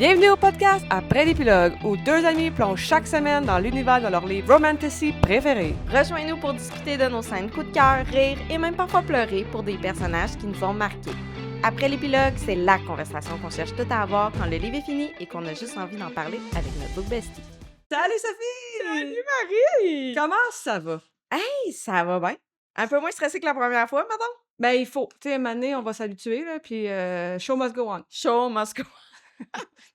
Bienvenue au podcast Après l'épilogue, où deux amis plongent chaque semaine dans l'univers de leur livre romantasy préféré. Rejoins-nous pour discuter de nos scènes coup de cœur, rire et même parfois pleurer pour des personnages qui nous ont marqués. Après l'épilogue, c'est la conversation qu'on cherche tout à avoir quand le livre est fini et qu'on a juste envie d'en parler avec notre book bestie. Salut Sophie! Salut Marie! Comment ça va? Hey, ça va bien? Un peu moins stressé que la première fois, madame? Ben il faut, tu sais, une année, on va s'habituer, là, puis show must go on. Show must go.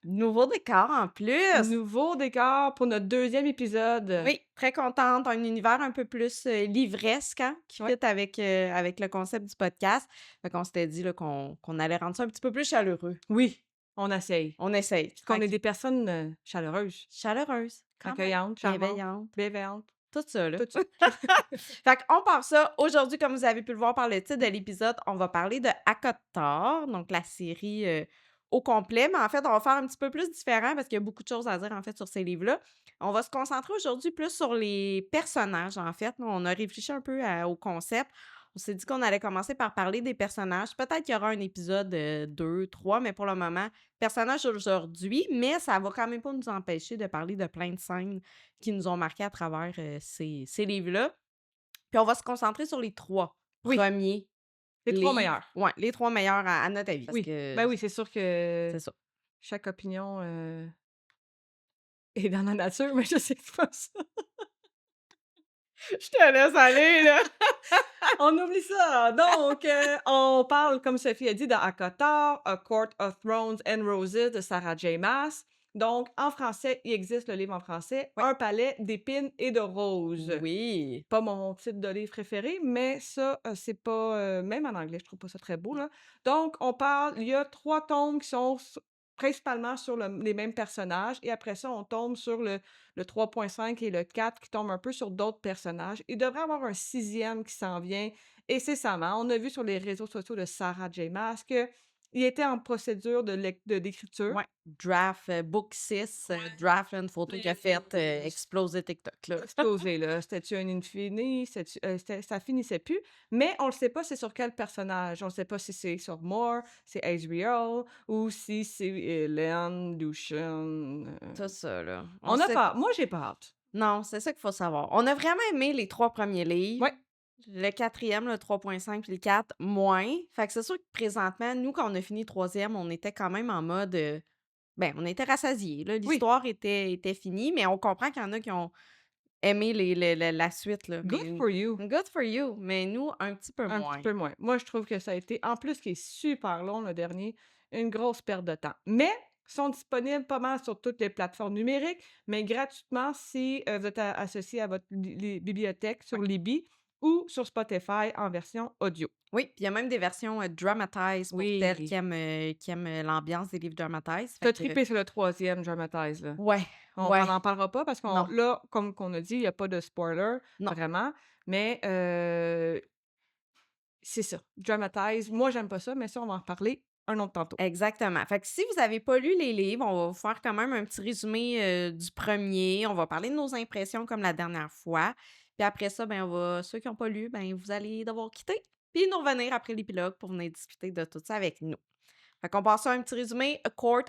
Nouveau décor en plus! Nouveau décor pour notre deuxième épisode. Oui, très contente. Un univers un peu plus livresque, hein, qui Ouais. fit avec le concept du podcast. Fait qu'on s'était dit là, qu'on allait rendre ça un petit peu plus chaleureux. Oui, on essaye. On essaye. Parce qu'on Fait est que des personnes chaleureuse, chaleureuse, quand même, accueillantes, charmantes, bienveillante, bienveillantes, tout ça, là. tout ça. Fait qu'on part ça. Aujourd'hui, comme vous avez pu le voir par le titre de l'épisode, on va parler de ACOTAR, donc la série au complet. Mais en fait, on va faire un petit peu plus différent parce qu'il y a beaucoup de choses à dire, en fait, sur ces livres-là. On va se concentrer aujourd'hui plus sur les personnages, en fait. On a réfléchi un peu au concept. On s'est dit qu'on allait commencer par parler des personnages. Peut-être qu'il y aura un épisode 2, 3, mais pour le moment, personnages aujourd'hui. Mais ça va quand même pas nous empêcher de parler de plein de scènes qui nous ont marqués à travers ces livres-là. Puis on va se concentrer sur les 3 Oui. premiers Les trois livres. meilleurs. Ouais, les 3 meilleurs à notre avis. Parce Oui. que Ben oui, c'est sûr que c'est ça. chaque opinion est dans la nature, mais je sais pas ça. Je te laisse aller, là! On oublie ça. Donc, on parle, comme Sophie a dit, de ACOTAR, A Court of Thrones and Roses de Sarah J. Maas. Donc, en français, il existe le livre en français, Ouais. Un palais d'épines et de roses. Oui. Pas mon titre de livre préféré, mais ça, c'est pas... même en anglais, je trouve pas ça très beau, là. Donc, on parle... Il y a 3 tomes qui sont principalement sur les mêmes personnages, et après ça, on tombe sur le 3.5 et le 4 qui tombent un peu sur d'autres personnages. Il devrait y avoir un 6e qui s'en vient incessamment. On a vu sur les réseaux sociaux de Sarah J. Maas qu'il était en procédure d'écriture. Ouais. Draft, book 6, draft, une photo qui a fait exploser TikTok, là. Explosé, là. C'était-tu un infini? Ça finissait plus. Mais on le sait pas c'est sur quel personnage. On le sait pas si c'est sur Moore, c'est Asriel, ou si c'est Hélène, Lucien. Tout ça, là. On a sait pas. Moi, j'ai pas hâte. Non, c'est ça qu'il faut savoir. On a vraiment aimé les 3 premiers livres. Ouais. Le 4e, le 3.5 puis le 4, moins. Fait que c'est sûr que présentement, nous, quand on a fini le 3e, on était quand même en mode... ben, on était rassasiés, là. Oui. L'histoire était finie, mais on comprend qu'il y en a qui ont aimé la suite, là. Good Mais for you. good for you, mais nous, un petit peu Un moins. petit peu moins. Moi, je trouve que ça a été, en plus qui est super long le dernier, une grosse perte de temps. Mais sont disponibles pas mal sur toutes les plateformes numériques, mais gratuitement si vous êtes associé à votre bibliothèque sur Libby ou sur Spotify en version audio. Oui, puis il y a même des versions dramatized pour Oui. celles qui aiment l'ambiance des livres dramatized. T'as Fait que, trippé sur le 3e Dramatize, là. ouais, On ouais, n'en parlera pas parce non, là, comme qu'on a dit, il n'y a pas de spoiler, non. vraiment. Mais c'est ça. Dramatize. Moi, j'aime pas ça, mais ça, on va en reparler un autre tantôt. Exactement. Fait que si vous avez pas lu les livres, on va vous faire quand même un petit résumé du premier. On va parler de nos impressions comme la dernière fois. Puis après ça, ben, ceux qui n'ont pas lu, ben, vous allez devoir quitter. Puis nous revenir après l'épilogue pour venir discuter de tout ça avec nous. Fait qu'on passe à un petit résumé. A Court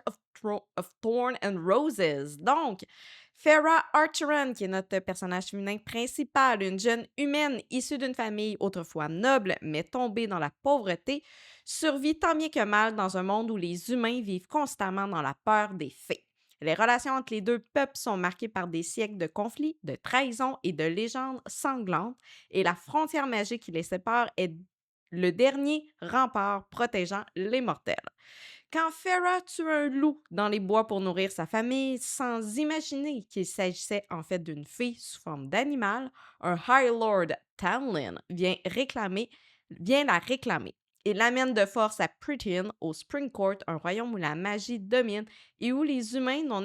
of Thorn and Roses. Donc, Farah Archeron, qui est notre personnage féminin principal, une jeune humaine issue d'une famille autrefois noble, mais tombée dans la pauvreté, survit tant bien que mal dans un monde où les humains vivent constamment dans la peur des fées. Les relations entre les deux peuples sont marquées par des siècles de conflits, de trahisons et de légendes sanglantes, et la frontière magique qui les sépare est le dernier rempart protégeant les mortels. Quand Farah tue un loup dans les bois pour nourrir sa famille, sans imaginer qu'il s'agissait en fait d'une fille sous forme d'animal, un High Lord Tamlin vient la réclamer. Il l'amène de force à Prythian, au Spring Court, un royaume où la magie domine et où les humains n'ont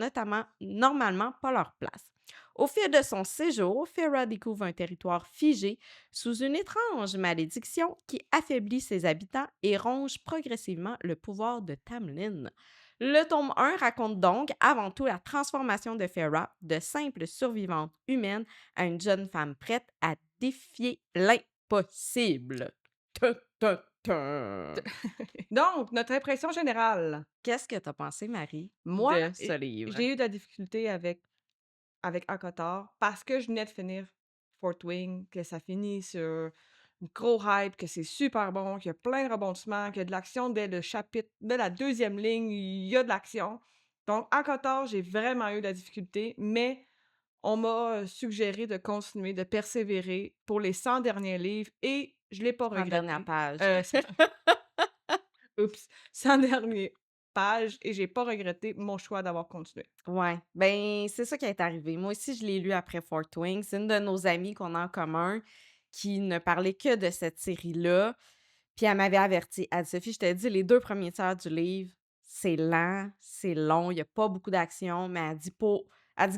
normalement pas leur place. Au fil de son séjour, Farah découvre un territoire figé sous une étrange malédiction qui affaiblit ses habitants et ronge progressivement le pouvoir de Tamlin. Le tome 1 raconte donc avant tout la transformation de Farah de simple survivante humaine à une jeune femme prête à défier l'impossible. Tain! Donc, notre impression générale. Qu'est-ce que tu as pensé, Marie, Moi, de ce livre? j'ai eu de la difficulté avec ACOTAR parce que je venais de finir Fort Wing, que ça finit sur une gros hype, que c'est super bon, qu'il y a plein de rebondissements, qu'il y a de l'action dès le chapitre dès la deuxième ligne, il y a de l'action. Donc ACOTAR, j'ai vraiment eu de la difficulté, mais on m'a, suggéré de continuer, de persévérer pour les 100 derniers livres et je l'ai pas En dernière regretté. page. 100 oups, 100 derniers pages et j'ai pas regretté mon choix d'avoir continué. Ouais, ben, c'est ça qui est arrivé. Moi aussi, je l'ai lu après Fort Wing. C'est une de nos amies qu'on a en commun qui ne parlait que de cette série-là. Puis elle m'avait avertie. Elle dit: «Sophie, je te dis, les 2 premiers tiers du livre, c'est lent, c'est long, il y a pas beaucoup d'action», mais elle dit: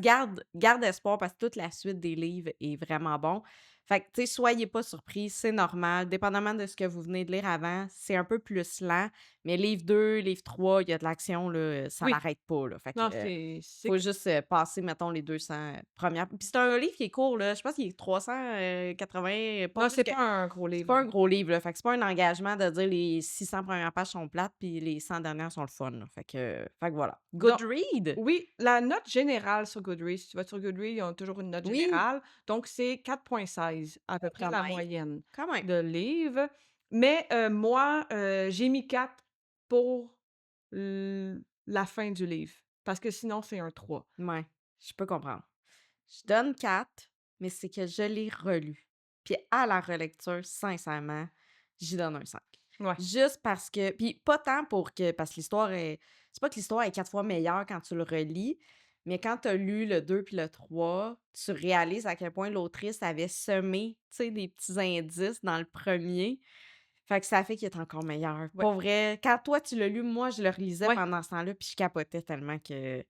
«Garde espoir parce que toute la suite des livres est vraiment bon». Fait que, tu sais, soyez pas surpris, c'est normal. Dépendamment de ce que vous venez de lire avant, c'est un peu plus lent, mais livre 2, livre 3, il y a de l'action, là, ça Oui, n'arrête pas, là. Fait que, non, c'est faut juste, passer, mettons, les 200 premières puis c'est un livre qui est court, là. Je pense qu'il est 380, pas non, plus c'est que pas un gros c'est livre, pas un là. gros livre, là, fait que c'est pas un engagement de dire les 600 premières pages sont plates puis les 100 dernières sont le fun, là. Fait que voilà. Donc Good read! oui, la note générale sur Goodreads, si tu vas sur Goodreads, ils ont toujours une note Oui, générale, donc c'est 4,16 à peu près quand la même, moyenne quand même. de livres. Mais, moi, j'ai mis 4 pour la fin du livre, parce que sinon c'est un 3. Ouais, je peux comprendre. Je donne 4, mais c'est que je l'ai relu. Puis à la relecture, sincèrement, j'y donne un 5. Ouais, Juste parce que puis pas tant parce que l'histoire est c'est pas que l'histoire est 4 fois meilleure quand tu le relis, mais quand tu as lu le 2 puis le 3, tu réalises à quel point l'autrice avait semé, tu sais, des petits indices dans le premier. Fait que ça fait qu'il est encore meilleur. ouais, Pour vrai, quand toi tu l'as lu, moi je le relisais ouais. pendant ce temps-là, puis je capotais tellement que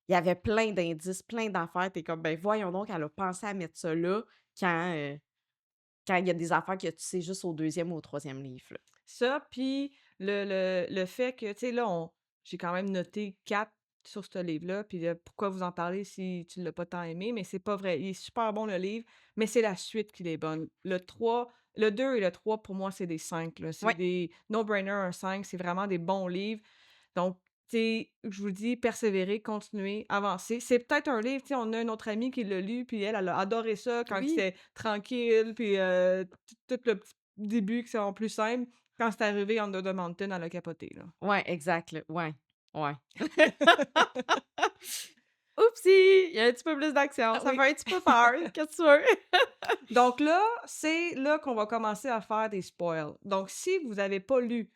il y avait plein d'indices, plein d'affaires. Tu es comme: «Ben, voyons donc, elle a pensé à mettre ça là quand, quand il y a des affaires que tu sais juste au deuxième ou au troisième livre, là». Ça, puis le fait que, tu sais, là, on j'ai quand même noté 4 sur ce livre-là, puis là, pourquoi vous en parler si tu l'as pas tant aimé? Mais c'est pas vrai. Il est super bon, le livre, mais c'est la suite qui est bonne. Le 2 et le 3 pour moi, c'est des 5 là. C'est Ouais, des no-brainer, un 5. C'est vraiment des bons livres. Donc, tu sais, je vous dis, persévérer, continuer, avancer. C'est peut-être un livre, tu sais, on a une autre amie qui l'a lu, puis elle a adoré ça quand oui, c'était tranquille, puis tout le petit début qui sont plus simples. Quand c'est arrivé Under the Mountain, elle a capoté, là. ouais, exact, là, ouais, ouais. Oupsie! Il y a un petit peu plus d'action, Ah ça oui. fait un petit peu peur, qu'est-ce que tu veux? Donc là, c'est là qu'on va commencer à faire des spoils. Donc si vous avez pas lu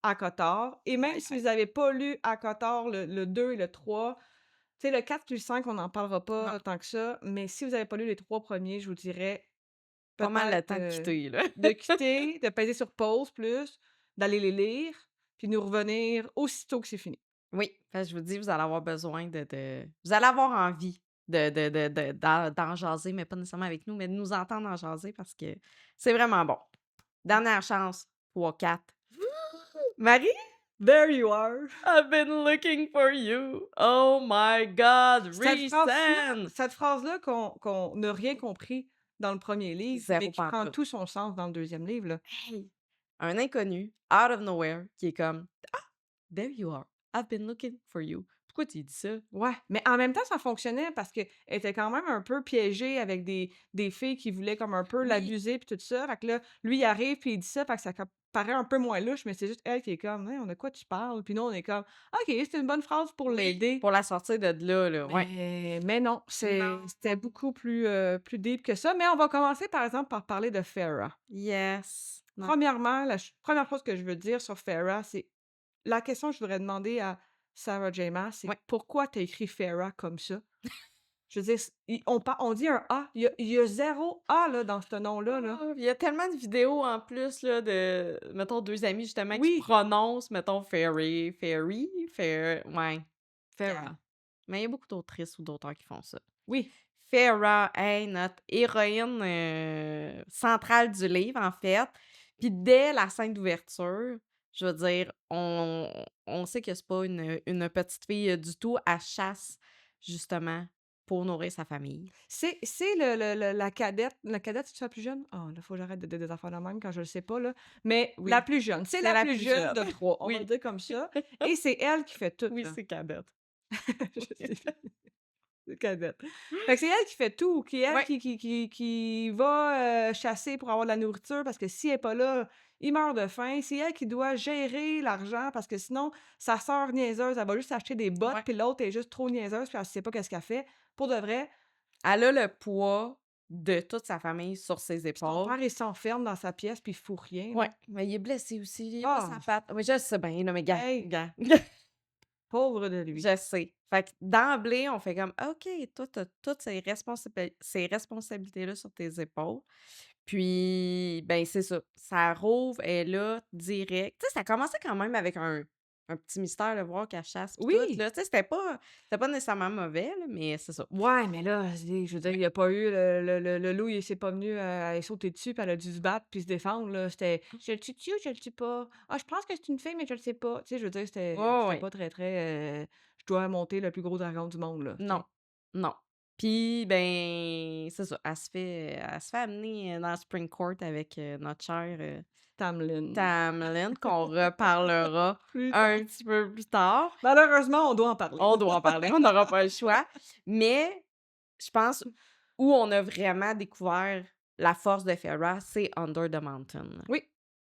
ACOTAR et même Ouais, si vous avez pas lu ACOTAR, le 2 et le 3, tu sais, le 4 puis le 5, on n'en parlera non, pas tant que ça, mais si vous avez pas lu les 3 premiers, je vous dirais pas mal le peut-être, temps de quitter, là. de quitter, de peser sur pause plus, d'aller les lire, puis nous revenir aussitôt que c'est fini. Oui, fait que je vous dis, vous allez avoir besoin vous allez avoir envie d'en jaser, mais pas nécessairement avec nous, mais de nous entendre en jaser parce que c'est vraiment bon. Dernière chance, 3-4. Marie? There you are! I've been looking for you. Oh my God, Cette phrase-là resend! cette phrase-là qu'on n'a rien compris dans le premier livre, mais Zéro qui prend pantoute. tout son sens dans le deuxième livre, là. Hey! Un inconnu, out of nowhere, qui est comme ah, there you are. I've been looking for you. Pourquoi tu dis ça? Ouais, mais en même temps, ça fonctionnait parce qu'elle était quand même un peu piégée avec des filles qui voulaient comme un peu Oui, l'abuser puis tout ça. Fait que là, lui, il arrive puis il dit ça, fait que ça paraît un peu moins louche, mais c'est juste elle qui est comme: «Hein, de quoi tu parles?» Puis nous, on est comme: «OK, c'est une bonne phrase pour oui. l'aider». Pour la sortir de là, là, ouais. Mais non, Non. c'était beaucoup plus deep que ça. Mais on va commencer, par exemple, par parler de Farah. Yes. Non. Premièrement, la première chose que je veux dire sur Farah, c'est la question que je voudrais demander à Sarah J. Maas, c'est Ouais. pourquoi tu as écrit Farah comme ça? Je veux dire, on dit un A, il y a 0 A là, dans ce nom-là, là. Ah, il y a tellement de vidéos en plus là, de, mettons, 2 amis justement qui Oui, prononcent, mettons, ouais, Farah. regarde. Mais il y a beaucoup d'autrices ou d'auteurs qui font ça. Oui, Farah est notre héroïne, centrale du livre, en fait. Puis dès la scène d'ouverture, je veux dire, on sait que c'est pas une petite fille, du tout. Elle chasse justement pour nourrir sa famille. C'est la cadette, c'est-tu la plus jeune? Ah là, faut que j'arrête de dire des affaires de même quand je le sais pas là, mais la Oui, plus jeune, c'est c'est la la plus plus jeune jeune. de 3, on va le Oui. dire comme ça et c'est elle qui fait tout Oui, là. c'est cadette. Je sais, c'est cadette. Fait que c'est elle qui fait tout, qui elle Ouais, qui va, chasser pour avoir de la nourriture parce que si elle est pas là, il meurt de faim. C'est elle qui doit gérer l'argent parce que sinon sa sœur niaiseuse, elle va juste acheter des bottes, ouais. puis l'autre est juste trop niaiseuse, puis elle sait pas qu'est-ce qu'elle fait. Pour de vrai, Elle a le poids de toute sa famille sur ses son épaules. père, il s'enferme dans sa pièce puis il fout rien, Ouais, là. mais il est blessé aussi, il a pas sa Ah! patte. Oui, je sais bien, là, mais gars, Hey! gars, Pauvre de lui. je sais. Fait que d'emblée, on fait comme: «OK, toi, tu toutes ces responsabilités-là sur tes épaules». Puis, ben, c'est ça, ça rouvre, elle est là, direct. Tu sais, ça commençait quand même avec un petit mystère de voir qu'elle chasse puis tout, Oui! là. Tu sais, c'était pas nécessairement mauvais, là, mais c'est ça. Ouais, mais là, je veux dire, il y a pas eu le loup, il s'est pas venu, aller sauter dessus, puis elle a dû se battre puis se défendre, là. C'était: «Je le tue-tu ou je le tue pas? Ah, je pense que c'est une fille, mais je le sais pas». Tu sais, je veux dire, Ouais, c'était ouais. pas très, très, «Je dois monter le plus gros dragon du monde», là, tu Non, sais? non. Puis, ben, c'est ça, elle se fait amener, dans le Spring Court avec, notre chère, Tamlin. Tamlin, qu'on reparlera Plus tard. un petit peu plus tard. Malheureusement, on doit en parler. On doit en parler, on n'aura pas le choix. Mais je pense où on a vraiment découvert la force de Feyre, c'est Under the Mountain, là, Oui,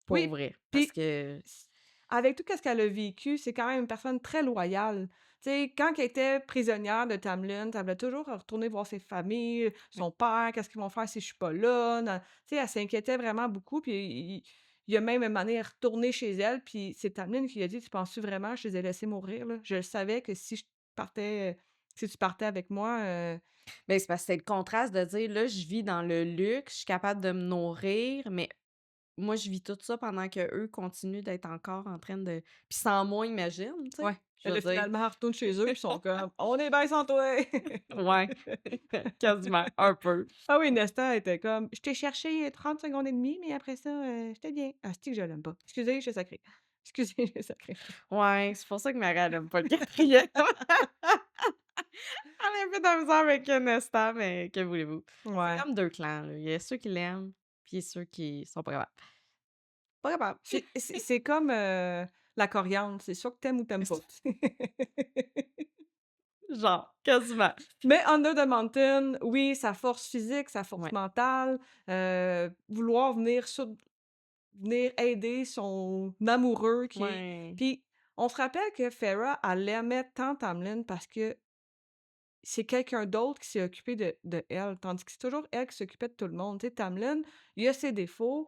pour oui, vrai. Parce puis que s avec tout ce qu'elle a vécu, c'est quand même une personne très loyale. Tu sais, quand elle était prisonnière de Tamlin, elle voulait toujours retourner voir ses familles, oui, son père, qu'est-ce qu'ils vont faire si je suis pas là? Tu sais, elle s'inquiétait vraiment beaucoup, puis il y a même un moment donné, elle est retournée chez elle, puis c'est Tamlin qui lui a dit: «Tu penses-tu vraiment que je les ai laissés mourir, là? Je le savais que si tu partais avec moi, ben, c'est parce que c'est le contraste de dire: «Là, je vis dans le luxe, je suis capable de me nourrir, mais moi, je vis tout ça pendant qu'eux continuent d'être encore en train de puis sans moi, imagine», tu sais? ouais». Je Et veux là, dire finalement, elle retourne chez eux, puis ils sont comme: «On est bien sans toi!» ouais, quasiment, un peu. Ah oui, Nesta était comme: «Je t'ai cherché, 30 secondes et demie, mais après ça, j'étais bien». Asti que je l'aime pas. Excusez, je l'ai sacré. Excusez, je l'ai sacré. Ouais, c'est pour ça que Marie, elle aime pas le 4e. Elle a un peu de la misère avec Nesta, mais que voulez-vous? C'est Ouais. comme 2 clans, là. Il y a ceux qui l'aiment, puis ceux qui sont pas capables. Pas capables. C'est comme, la coriandre, c'est soit que tu aimes ou tu aimes pas. Genre, quasiment. Mais Under the Mountain, oui, sa force physique, sa force Ouais, mentale, vouloir venir aider son amoureux ouais, puis on se rappelle que Farah, elle aimait tant Tamlin parce que c'est quelqu'un d'autre qui s'est occupé de elle, tandis que c'est toujours elle qui s'occupait de tout le monde. Tu sais, Tamlin, il a ses défauts,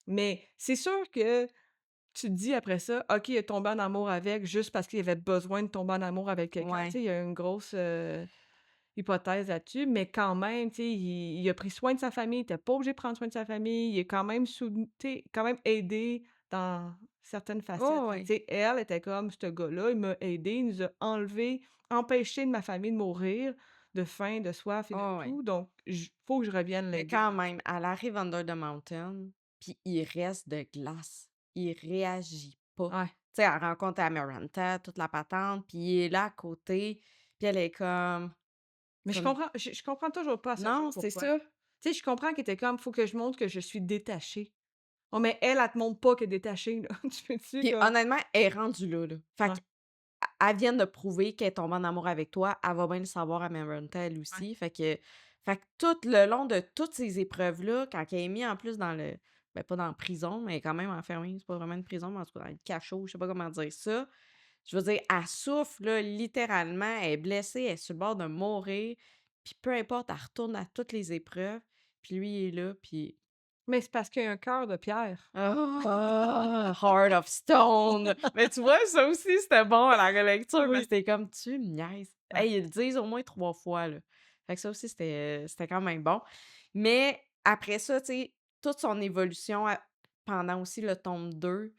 mais c'est sûr que tu te dis après ça: «OK, il est tombé en amour avec juste parce qu'il avait besoin de tomber en amour avec quelqu'un». Tu ouais. sais, il y a une grosse, hypothèse là-dessus, mais quand même, tu sais, il a pris soin de sa famille, il était pas obligé de prendre soin de sa famille, il est quand même soutenu tu sais, quand même aidé dans certaines facettes. Oh, Fait que, ouais. tu sais, elle était comme: «Ce gars-là, il m'a aidé, il nous a enlevé empêché de ma famille de mourir de faim, de soif et de Oh, ouais. tout, donc faut que je revienne Mais l'aider». quand même, elle arrive under the mountain, puis il reste de glace. Il réagit pas. Ouais. Tu sais, elle rencontre Amarantha, toute la patente, puis il est là à côté, puis elle est Mais comme je comprends toujours pas à ce jour non, c'est pourquoi. ça. Tu sais, je comprends qu'elle était comme: «Faut que je montre que je suis détachée». Oh, mais elle, elle te montre pas qu'elle est détachée, là. Tu peux-tu Puis comme honnêtement, elle est rendue là, là. Fait ouais, qu'elle vient de prouver qu'elle est tombée en amour avec toi, elle va bien le savoir, Amarantha, elle ouais. aussi. Fait que tout le long de toutes ces épreuves-là, quand elle est mise en plus dans le ben, pas dans la prison, mais quand même enfermée, c'est pas vraiment une prison, mais en tout cas dans le cachot, je sais pas comment dire ça. Je veux dire, elle souffre, là, littéralement, elle est blessée, elle est sur le bord de mourir, puis peu importe, elle retourne à toutes les épreuves, puis lui, il est là, puis Mais c'est parce qu'il y a un cœur de pierre. ah! Heart of Stone! Mais tu vois, ça aussi, c'était bon à la relecture parce Oui. que c'était comme: «Tu me niaises». Ouais. Hey, ils le disent au moins 3 fois, là. Fait que ça aussi, c'était quand même bon. Mais après ça, tu sais, toute son évolution pendant aussi le tome 2,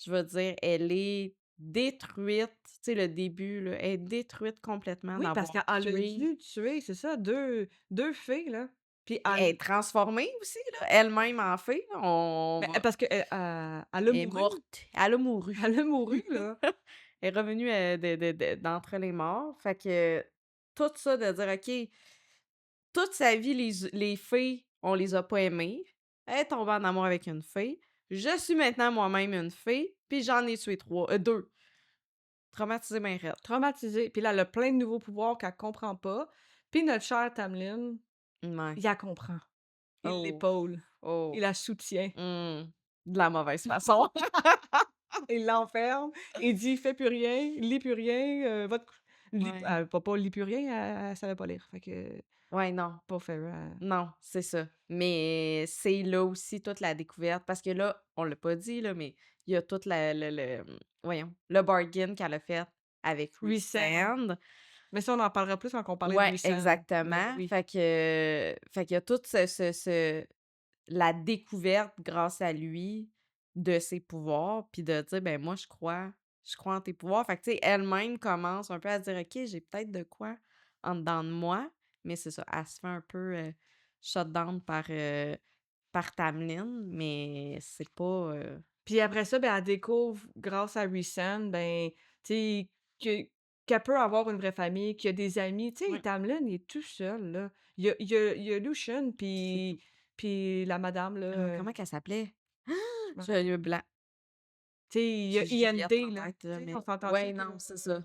je veux dire, elle est détruite. Tu sais, le début, là, elle est détruite complètement Oui, parce d'avoir qu'elle a tué. dû tuer, c'est ça, deux fées, là. Puis Puis elle elle est transformée aussi, là, elle-même en fée, là. On mais va parce qu'elle elle a Elle est mouru. morte. Elle a mouru. Elle a mouru, là. Elle est revenue, de d'entre les morts. Fait que tout ça de dire: «OK, toute sa vie, les filles, on les a pas aimées. Elle est tombée en amour avec une fille. Je suis maintenant moi-même une fille, puis j'en ai tué 3 2. Traumatisée ben raide. Traumatisée, puis là, elle a plein de nouveaux pouvoirs qu'elle comprend pas, puis notre chère Tamlin, Mouais. il la comprend. Il Oh, l'épaule, oh, il la soutient, mmh, de la mauvaise façon. il l'enferme, il dit: «Fais plus rien, lis plus rien, va te cou» lis Ouais. pas lis plus rien, elle savait pas lire, fait que Ouais, non. pauvre Feyre, Non, c'est ça. Mais c'est là aussi toute la découverte parce que là, on l'a pas dit là, mais il y a toute la voyons, le bargain qu'elle a fait avec Rhysand. Rhysand. Mais ça, on en parlera plus quand on parlait de Ouais, Rhysand, mais exactement. oui. Fait qu'il y a toute ce la découverte grâce à lui de ses pouvoirs, puis de dire: «Ben moi je crois en tes pouvoirs». Fait que tu sais, elle-même commence un peu à se dire: «OK, j'ai peut-être de quoi en dedans de moi». Mais c'est ça, elle se fait un peu, shut down par Tamlin, mais c'est pas, Puis après ça, ben, elle découvre grâce à Rhysand, ben, tu sais, que qu'elle peut avoir une vraie famille, qu'il y a des amis. Tu sais, ouais, Tamlin, il est tout seul, là. Il y a Lucien, c'est tout. puis la madame, là, Comment qu'elle s'appelait? je me J'ai le blanc. tu sais, il y a J'ai Juliette Hyandai, en là. tête, là, Tu sais, mais on s'entend-tu ouais, que non, c'est ça.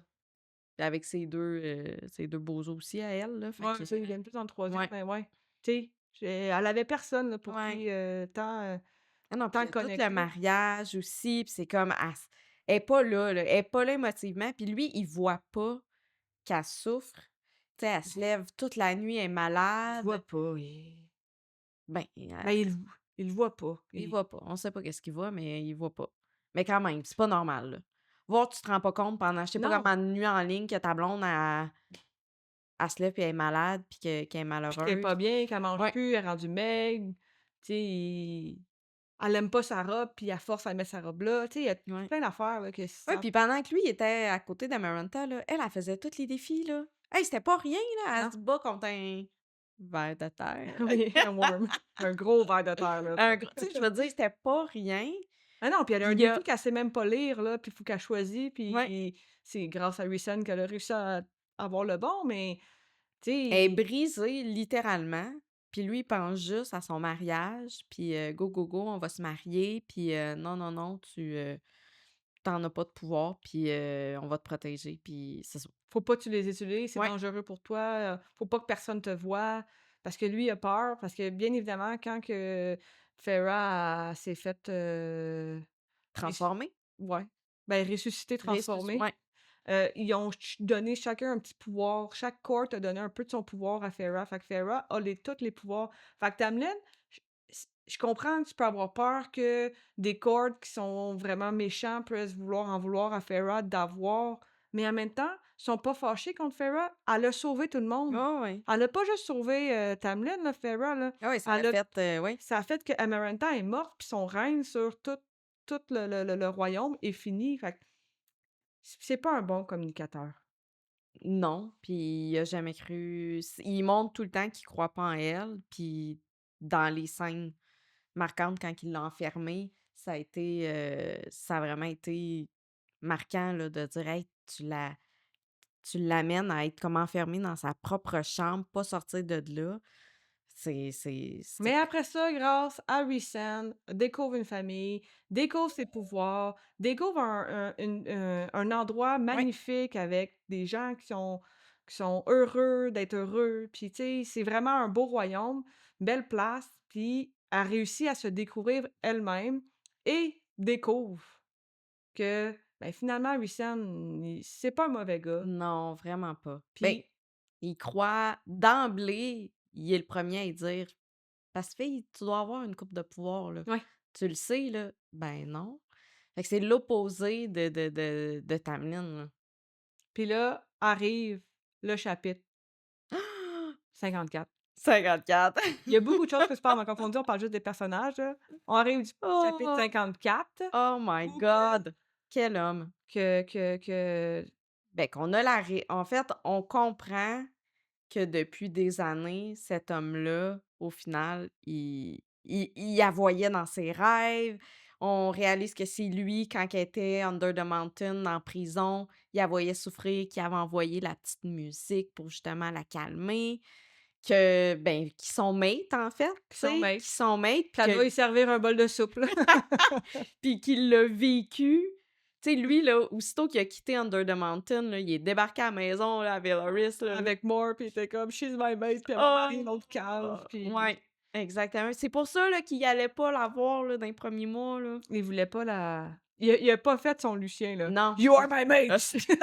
Avec ses deux bozos aussi à elle, là, fait ouais, que ça, ils viennent tous dans le 3e, ouais, mais ouais. Tu sais, elle avait personne, là, pour ouais. qui, Ah non, puis il tant y a tout le connecter. mariage aussi, puis c'est comme elle est pas là, elle est pas là émotivement, puis lui, il voit pas qu'elle souffre. Tu sais, elle se lève toute la nuit, elle est Il malade. voit pas, Ben, ben, il le voit pas. il voit pas. On sait pas qu'est-ce qu'il voit, mais il voit pas. Mais quand même, c'est pas normal, là. Voir tu te rends pas compte pendant je sais pas Non! combien de nuits en ligne que ta blonde, elle se lève puis elle est malade puis qu'elle est Puis qu'elle est malheureuse. pas bien, qu'elle mange Ouais, plus, elle est rendue maigre, tu sais, elle aime pas sa robe, puis elle force à mettre sa robe là, tu sais, il y a ouais. plein d'affaires là que Ouais, ça puis pendant que lui, il était à côté d'Amaranta, là, elle faisait tous les défis, là. Hey, c'était pas rien, là, elle non, se bat contre un ver de terre. oui, un worm, un gros ver de terre là. Un gros tu sais, je veux dire, c'était pas rien. Ah non, puis elle a Puis un il y défi a qu'elle sait même pas lire là, puis il faut qu'elle choisit, ouais, puis c'est grâce à Rhysand qu'elle a réussi à avoir le bon, mais tu elle est sais, brisée littéralement, puis lui, il pense juste à son mariage, puis go, go, go, on va se marier, puis non, non, non, tu as pas de pouvoir, puis on va te protéger, puis c'est ça. faut pas que tu les utilises, c'est Ouais, dangereux pour toi, faut pas que personne te voie. Parce que lui, il a peur, parce que bien évidemment quand que Feyre s'est faite, res transformée, ouais, ben, ressusciter, transformer, ouais. ils ont donné chacun un petit pouvoir. Chaque corps a donné un peu de son pouvoir à Feyre. Fait que Feyre a tous les pouvoirs. Fait que Tamlin, je comprends que tu peux avoir peur que des corps qui sont vraiment méchants puissent en vouloir à Feyre d'avoir, mais en même temps, ils sont pas fâchés contre Feyre. Elle a sauvé tout le monde. Ouais, ouais. Elle a pas juste sauvé, Tamlin là, Feyre là. Ah ouais, ça a Elle a fait, ouais. ça a fait que Amarantha est morte, puis son règne sur tout le royaume est fini. Fait que c'est pas un bon communicateur. Non, puis il a jamais cru il montre tout le temps qu'il croit pas en elle, puis dans les scènes marquantes quand il l'a enfermée, ça a vraiment été marquant, là, de dire: «Hey, tu l'amènes à être comme enfermée dans sa propre chambre, pas sortir de là». C'est Mais après ça, grâce à Rhysand, découvre une famille, découvre ses pouvoirs, découvre un endroit ouais, magnifique avec des gens qui sont heureux d'être heureux. Puis, tu sais, c'est vraiment un beau royaume, belle place. Puis, elle réussit à se découvrir elle-même et découvre que, ben, finalement, Rhysand, c'est pas un mauvais gars. non, vraiment pas. Ben, Puis, il croit d'emblée, il est le premier à y dire: «Parce que fille, tu dois avoir une coupe de pouvoir, là. ouais. Tu le sais, là?» «Ben non». Fait que c'est l'opposé de Tamlin, là. Puis là, arrive le chapitre 54. 54. Il y a beaucoup de choses que se parlent, donc on parle juste des personnages, là. On arrive du chapitre Oh! 54 Oh my où God! Quel homme! que Ben, qu'on a la ré en fait, on comprend que depuis des années, cet homme-là, au final, il la voyait dans ses rêves. On réalise que c'est lui, quand elle était under the mountain en prison, il la voyait souffrir, qu'il avait envoyé la petite musique pour justement la calmer, que, ben, qu'ils sont mates en fait, Qui tu sont sais, maîtres. qu'ils sont mates Qu'elle doit y servir un bol de soupe, là. puis qu'il l'a vécu. Tu sais, lui, là, aussitôt qu'il a quitté Under the Mountain, là, il est débarqué à la maison, là, à Velaris, là. Avec Moore, puis il était comme: «She's my mate», puis elle m'a marié Oh! une autre cave, puis Ouais, exactement. C'est pour ça, là, qu'il allait pas la voir, là, dans les premiers mois, là. il voulait pas la il a pas fait son Lucien, là. Non, «You are c'est my ah, mate!» c'est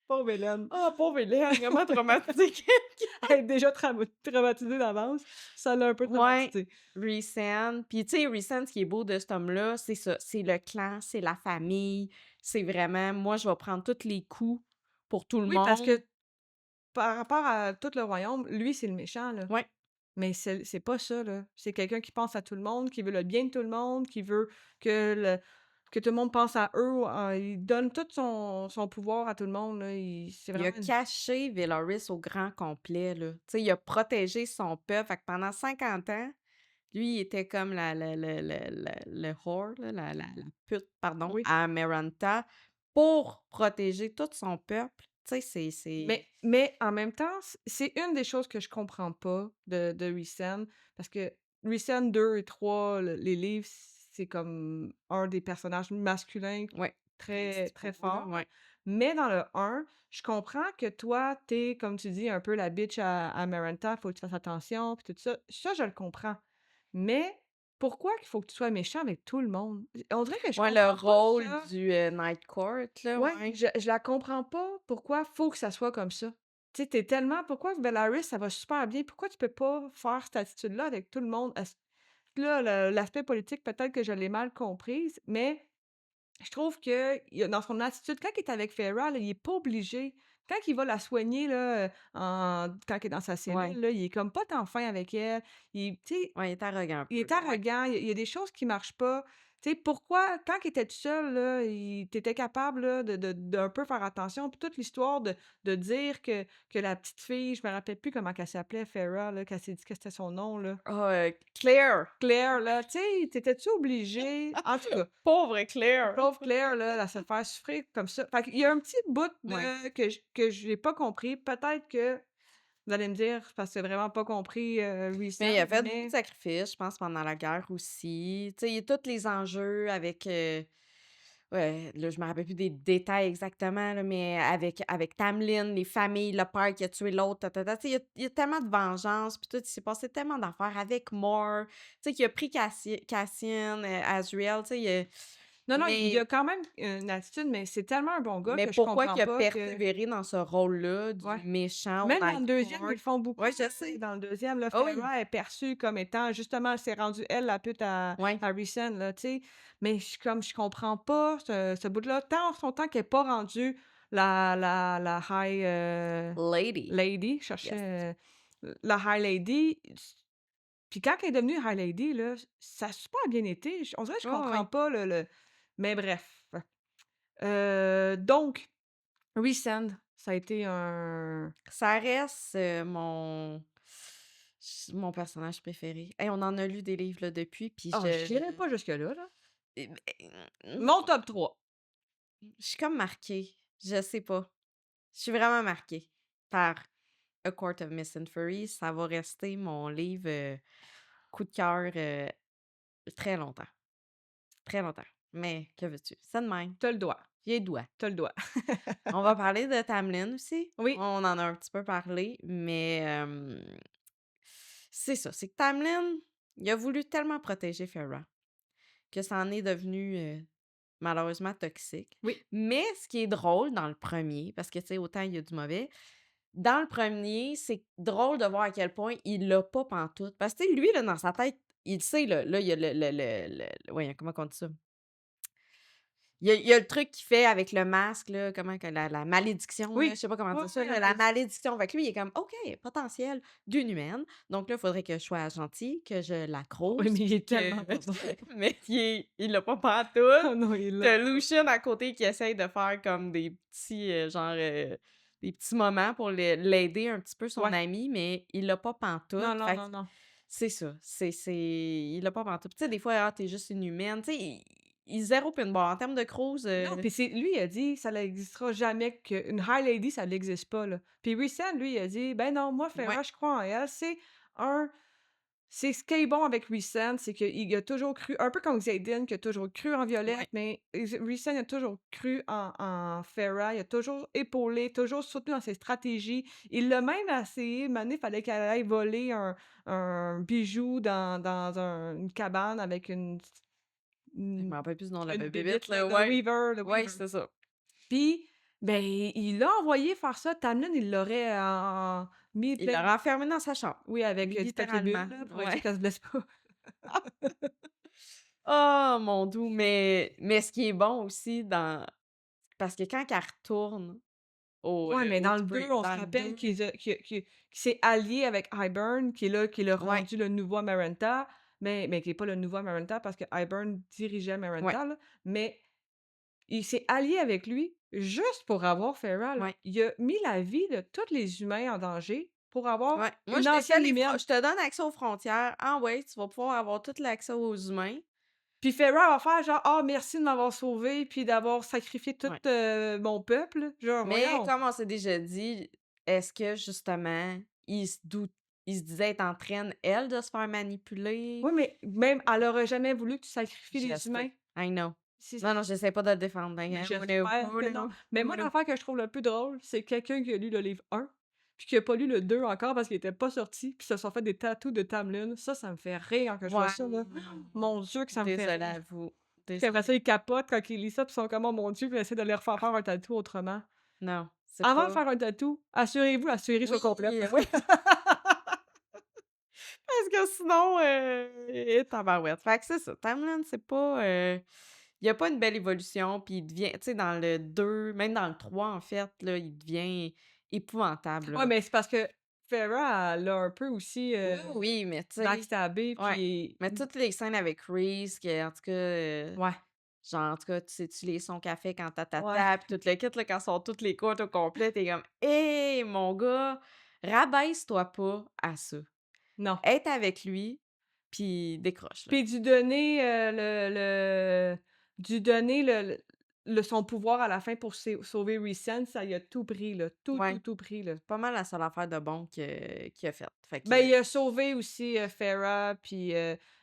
Pauvre Hélène. ah, pauvre Hélène, comment traumatiser quelqu'un. Elle est déjà traumatisée d'avance, ça l'a un peu Ouais, traumatisée. Rhysand. Puis, tu sais, Rhysand, ce qui est beau de cet homme-là, c'est ça, c'est le clan, c'est la famille, c'est vraiment: «Moi, je vais prendre tous les coups pour tout le Oui, parce monde». que par rapport à tout le royaume, lui, c'est le méchant, là. Ouais. Mais c'est pas ça, là. C'est quelqu'un qui pense à tout le monde, qui veut le bien de tout le monde, qui veut que que tout le monde pense à eux, il donne tout son pouvoir à tout le monde, là. C'est Il a vraiment une caché Velaris au grand complet, là. Tu sais, il a protégé son peuple. Fait que pendant 50 ans, lui, il était comme le whore, là, la pute, pardon, oui. à Amarantha pour protéger tout son peuple. Tu sais, Mais en même temps, c'est une des choses que je comprends pas de Rhysand, parce que Rhysand 2 et 3, les livres, c'est comme un des personnages masculins ouais, très, très principaux, là, fort. ouais. Mais dans le un, je comprends que toi, t'es comme tu dis, un peu la bitch à Amarantha, faut que tu fasses attention, puis tout ça. Ça, je le comprends. Mais pourquoi qu'il faut que tu sois méchant avec tout le monde? On dirait que je Ouais, le comprends pas rôle ça. du, Night Court, là, Ouais, ouais. je la comprends pas, pourquoi faut que ça soit comme ça? Tu sais, tu tellement pourquoi Bellaris, ça va super bien, pourquoi tu peux pas faire cette attitude-là avec tout le monde? Est-ce là, l'aspect politique, peut-être que je l'ai mal comprise, mais je trouve que il a dans son attitude, quand il est avec Farah, là, il est pas obligé. Quand il va la soigner, là, quand il est dans sa Ouais, cellule, là, il est comme pas tant fin avec elle. Tu sais, ouais, il est arrogant un il peu, est là, ouais. arrogant, il y a des choses qui marchent pas. Tu sais, pourquoi quand il était tout seul, là, il tu étais capable, là, d'un peu faire attention, puis toute l'histoire de dire que la petite fille, je me rappelle plus comment qu'elle s'appelait, Farah, là, qu'elle s'est dit que c'était son nom, là. Ah, Claire! Claire, là, tu sais, t'étais-tu obligé en tout cas, Pauvre Claire! pauvre Claire, là, elle se faire souffrir comme ça. Fait qu'il y a un petit bout Ouais. de que j'ai pas compris. Peut-être que vous allez me dire, c'est parce que j'ai vraiment pas compris, Mais Rhysand, il a fait beaucoup de mais sacrifices, je pense, pendant la guerre aussi. Tu sais, il y a tous les enjeux avec, ouais, là, je me rappelle plus des détails exactement, là, mais avec Tamlin, les familles, le père qui a tué l'autre, ta, ta, ta. Tu sais, il y a tellement de vengeance, puis tout, il s'est passé tellement d'affaires avec Mor, tu sais, qui a pris Cassian, Azriel, tu sais, non, non, il mais a quand même une attitude, mais c'est tellement un bon gars mais que je pourquoi comprends qu'il a pas que persévéré dans ce rôle-là ouais. du méchant au Même dans le Night deuxième, ils Court? le font beaucoup, Ouais, je là, tu sais, sais. dans le deuxième, là, Ah oui, Farah est perçue comme étant justement, elle s'est rendue, elle, la pute ouais. à Rhysand, là, tu sais? Mais je comprends pas ce bout-là, tant son temps qu'elle est pas rendue la high, Lady. lady, je Yes. cherchais, la high lady, puis quand elle est devenue high lady, là, ça a super bien été, on dirait que je Ouais, ouais, comprends ouais. pas le mais bref. Donc Rhysand, ça a été un Ça reste, mon personnage préféré. Hey, on en a lu des livres, là, depuis, puis ah, j'irai pas jusque-là, là. et beh, Mon top 3. je suis comme marquée. Je sais pas. Je suis vraiment marquée par A Court of Mist and Fury. Ça va rester mon livre, coup de cœur, très longtemps. Très longtemps. Mais que veux-tu? C'est de même. Tu le dois, J'ai le doigt. tu le dois. On va parler de Tamlin aussi. Oui, On en a un petit peu parlé, mais c'est ça. C'est que Tamlin, il a voulu tellement protéger Farah que ça en est devenu malheureusement toxique. oui. Mais ce qui est drôle dans le premier, parce que tu sais, autant il y a du mauvais, dans le premier, c'est drôle de voir à quel point il l'a pas pantoute. Parce que tu sais, lui, là, dans sa tête, il sait, là, il y a voyons, comment on dit ça? Il y a le truc qu'il fait avec le masque, là, comment que la malédiction, là, je Oui. sais pas comment Ouais, dire ça, ouais, là, la la malédiction. malédiction. Fait que lui, il est comme: «OK, potentiel d'une humaine, donc là, il faudrait que je sois gentil, que je la Oui, crouse, mais il puis est que» tellement pas bon. mais il l'a pas pantoute. Oh non, il Tu l'a pas. Lucien à côté qui essaye de faire comme des petits, des petits moments pour l'aider un petit peu son Ouais. ami, mais il l'a pas pantoute. Non, non, Fait que non, non. C'est ça, il l'a pas pantoute. Tu sais, des fois, ah, tu juste une humaine, tu sais, il zéro puis une barre. En termes de cruise, Non, puis c'est lui, il a dit: «Ça n'existera jamais qu'une High Lady, ça n'existe pas, là». Puis Rhysand, lui, il a dit: «Ben non, moi, ouais, Feyre, je crois en elle». Un c'est ce qui est bon avec Rhysand, c'est qu'il a toujours cru un peu comme Xaden qui a toujours cru en Violette, ouais, mais Rhysand a toujours cru en Feyre, il a toujours épaulé, toujours soutenu dans ses stratégies. Il l'a même essayé, un moment donné, il fallait qu'elle aille voler un bijou une cabane avec je une me rappelle plus du nom de la bébite, bébête, là, là, ouais. le Ouais, Weaver. c'est ça. Puis, ben, il l'a envoyé faire ça. Tamlin, il l'aurait mis Il plein l'a renfermé dans sa chambre, oui, avec, du papier bulle, littéralement, là, pour être sûr ouais. qu'elle se blesse pas. Oh mon doux, mais ce qui est bon aussi parce que quand elle retourne Ouais, mais au dans le 2, spring on se dans le rappelle 2, qu'il s'est allié avec Hybern, qui l'a ouais, rendu le nouveau Amarantha, mais qui est pas le nouveau Amarantha parce que Hybern dirigeait ouais, Amarantha, là, mais il s'est allié avec lui juste pour avoir Feyre, là. ouais, Il a mis la vie de tous les humains en danger pour avoir ouais. Moi, une je te fais ancienne les fron humaine. je te donne accès aux frontières. Ah ouais, tu vas pouvoir avoir tout l'accès aux humains. Puis Feyre va faire genre: «Ah merci de m'avoir sauvé puis d'avoir sacrifié tout, Ouais. mon peuple». Genre Mais voyons. comme on s'est déjà dit, est-ce que justement, il se disait être en train, elle, de se faire manipuler? Oui, mais même elle aurait jamais voulu que tu sacrifies Je des humains. sais, I know. C'est Non, non, j'essaie pas de le défendre, Mais hein, j'espère que non. Mais moi, l'affaire que je trouve le plus drôle, c'est quelqu'un qui a lu le livre 1, puis qui a pas lu le 2 encore parce qu'il était pas sorti, puis se sont fait des tattoos de Tamlin. Ça me fait rire quand je vois Ouais. ça, là. Mon Dieu que ça me fait Désolée rire. à vous. Puis après ça, Désolée. ils capotent quand ils lisent ça, puis ils sont comme: «Oh mon Dieu», puis ils essaient de leur faire faire un tatou autrement. Non, c'est Avant de pas faire un tatou, assurez-vous la série soit complète. oui, oui, parce que sinon, tabarouette. Fait que c'est ça, Tamlin, c'est pas, il y a pas une belle évolution, puis il devient tu sais, dans le 2, même dans le 3, en fait, là, il devient épouvantable, Ouais, là. mais c'est parce que Farrah, elle l'a un peu aussi, Oui, oui, mais tu sais backstabé, ouais, puis mais toutes les scènes avec Reese que en tout cas, ouais, genre, en tout cas, tu sais-tu les sons qu'elle fait quand ouais, puis tout le kit, là, quand sont toutes les côtes au complet, tu comme: «Hey, mon gars, rabaisse-toi pas à ça. non. Être avec lui, puis décroche, là». Puis dû donner, dû donner son pouvoir à la fin pour sauver Rhysand, ça y a tout pris, là, tout, tout, Ouais, tout pris, là. c'est pas mal la seule affaire de bon qu'il a faite. Fait que Ben, il a sauvé aussi, Feyre puis,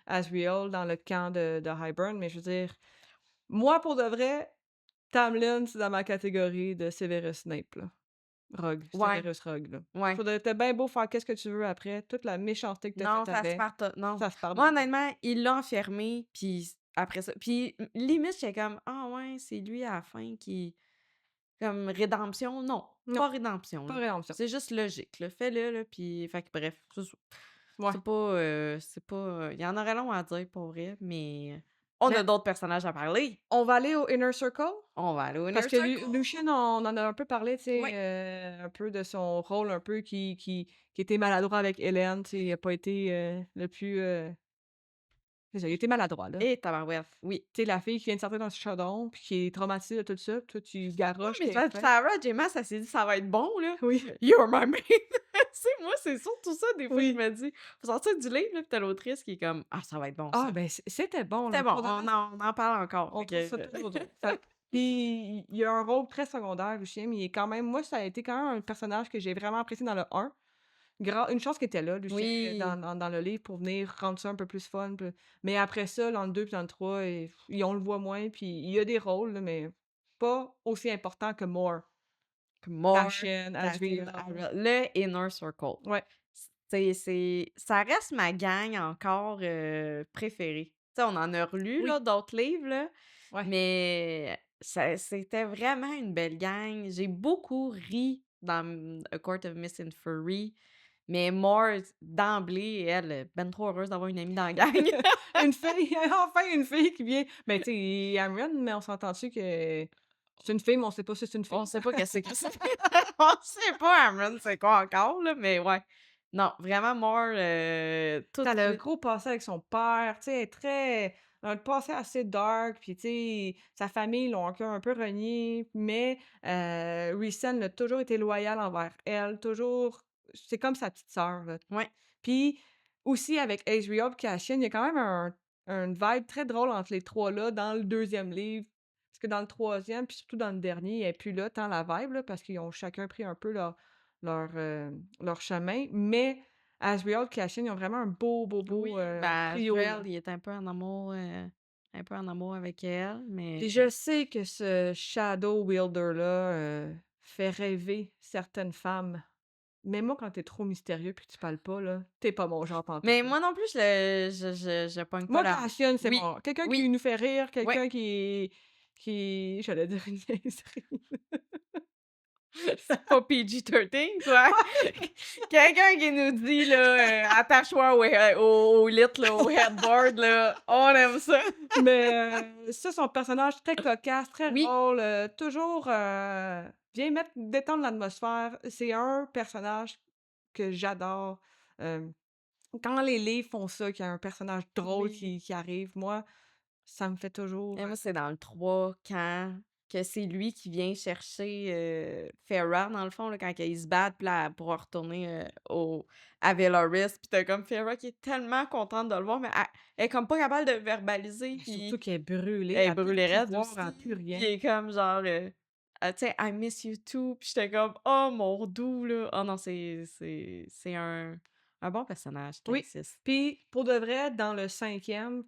Asriel dans le camp de Hybern, mais je veux dire, moi, pour de vrai, Tamlin, c'est dans ma catégorie de Severus Snape, là. Rogue, ouais, Severus Rogue, là. ouais. Faudrait tu bien beau faire qu'est-ce que tu veux après, toute la méchanceté que tu Non, faite ça se avec, pardonne non. ça se Moi, pardonne pas. honnêtement, il l'a enfermé, puis après ça puis limite, j'étais comme: «Ah ouais, c'est lui à la fin qui» comme rédemption, non, Non, pas rédemption, pas là. rédemption. C'est juste logique, là. Fais-le, là, puis fait que bref, c'est ça. Ouais. C'est pas, il y en aurait long à dire pour vrai, mais on a Mais d'autres personnages à parler. on va aller au Inner Circle? On va aller au Parce Inner que Circle. Lucien, on en a un peu parlé, tu sais, Ouais. un peu de son rôle un peu qui était maladroit avec Hélène, tu sais, il a pas été, le plus, c'est ça, il était maladroit, là. Et tabarouette, oui. Tu sais, la fille qui vient de sortir dans ce chaudron, puis qui est traumatisée de tout ça, puis toi, tu Ouais, garoches mais qu'elle est fraîche. Sarah J. Maas, elle s'est dit: «Ça va être bon, là. Oui, You're my maid». Tu sais, moi, c'est surtout ça, des fois, je oui. me dis. Faut sortir du livre, là, puis tu l'autrice qui est comme: «Ah, ça va être bon, Ah ça». ben, c'était bon, C'était là, bon, pour de vrai, on en parle encore, on fait trouve ça que toujours drôle. Fait puis il a un rôle très secondaire, Lucien, mais il est quand même moi, ça a été quand même un personnage que j'ai vraiment apprécié dans le 1. Une chance qu'il était là, Lucien, oui. dans le livre pour venir rendre ça un peu plus fun, mais après ça, dans le 2 puis dans le 3 on le voit moins, puis il y a des rôles, là, mais pas aussi importants que More, More, Cassian, Cassian, Asriel. Ariel, le Inner Circle. Ouais. C'est ça reste ma gang encore, préférée. Tu sais, on en a relu, Oui, là, d'autres livres, là, ouais. mais c'était vraiment une belle gang. J'ai beaucoup ri dans, A Court of Mist and Fury, mais Mort, d'emblée, elle, ben trop heureuse d'avoir une amie dans la gang. Une fille, enfin une fille qui vient ben, tu sais, Amren, mais on s'entend-tu que c'est une fille, mais on sait pas si c'est une On fille? sait pas qu'est-ce que c'est. On sait pas Amron c'est quoi encore, là, mais ouais. Non, vraiment Mort, tout Tu de le suite. gros passé avec son père, tu sais, elle est très un passé assez dark, puis tu sais, sa famille l'ont encore un peu renié, mais Rhysand a toujours été loyal envers elle, toujours c'est comme sa petite sœur, là. Ouais, Puis aussi avec Ezreal et Cassian, il y a quand même un vibe très drôle entre les 3 là, dans le deuxième livre. Parce que dans le troisième puis surtout dans le dernier, elle est plus là tant la vibe là, parce qu'ils ont chacun pris un peu leur chemin. Mais Ezreal, Cassian, ils ont vraiment un beau, Oui, ben, trio, là. Joël, il est un peu en amour avec elle, Puis mais je sais que ce Shadow Wielder-là, fait rêver certaines femmes. Mais moi, quand tu es trop mystérieux puis que tu parles pas là, tu es pas mon genre pantoute, là. moi non plus, je pogne pas Moi, là. Cassian, c'est Oui, bon. Quelqu'un qui oui, nous fait rire, ouais. quelqu'un j'allais dire une niaiserie. C'est pas PG-13, toi? Quelqu'un qui nous dit, là, «Attache-toi au lit, là, au headboard, là», on aime ça. Mais, ça, son personnage très cocasse, très Oui, drôle, toujours, vient détendre l'atmosphère. C'est un personnage que j'adore. Hem, Quand les livres font ça, qu'il y a un personnage drôle oui. qui arrive, moi, ça me fait toujours, Et moi, c'est dans le 3 quand que c'est lui qui vient chercher, Feyre, dans le fond, là, quand ils se battent, puis là, pour retourner, à Velaris, puis tu comme Feyre qui est tellement contente de le voir, mais elle est comme pas capable de verbaliser, mais surtout puis qu'elle est brûlée, elle est elle a plus de brûlée raide pouvoir, elle a plus aussi, puis rien. elle est comme genre, tu sais: «I miss you too», puis j'étais comme: «Oh mon doux, là». Oh non, c'est un bon personnage, Oui, Taxis. puis pour de vrai, dans le cinquième,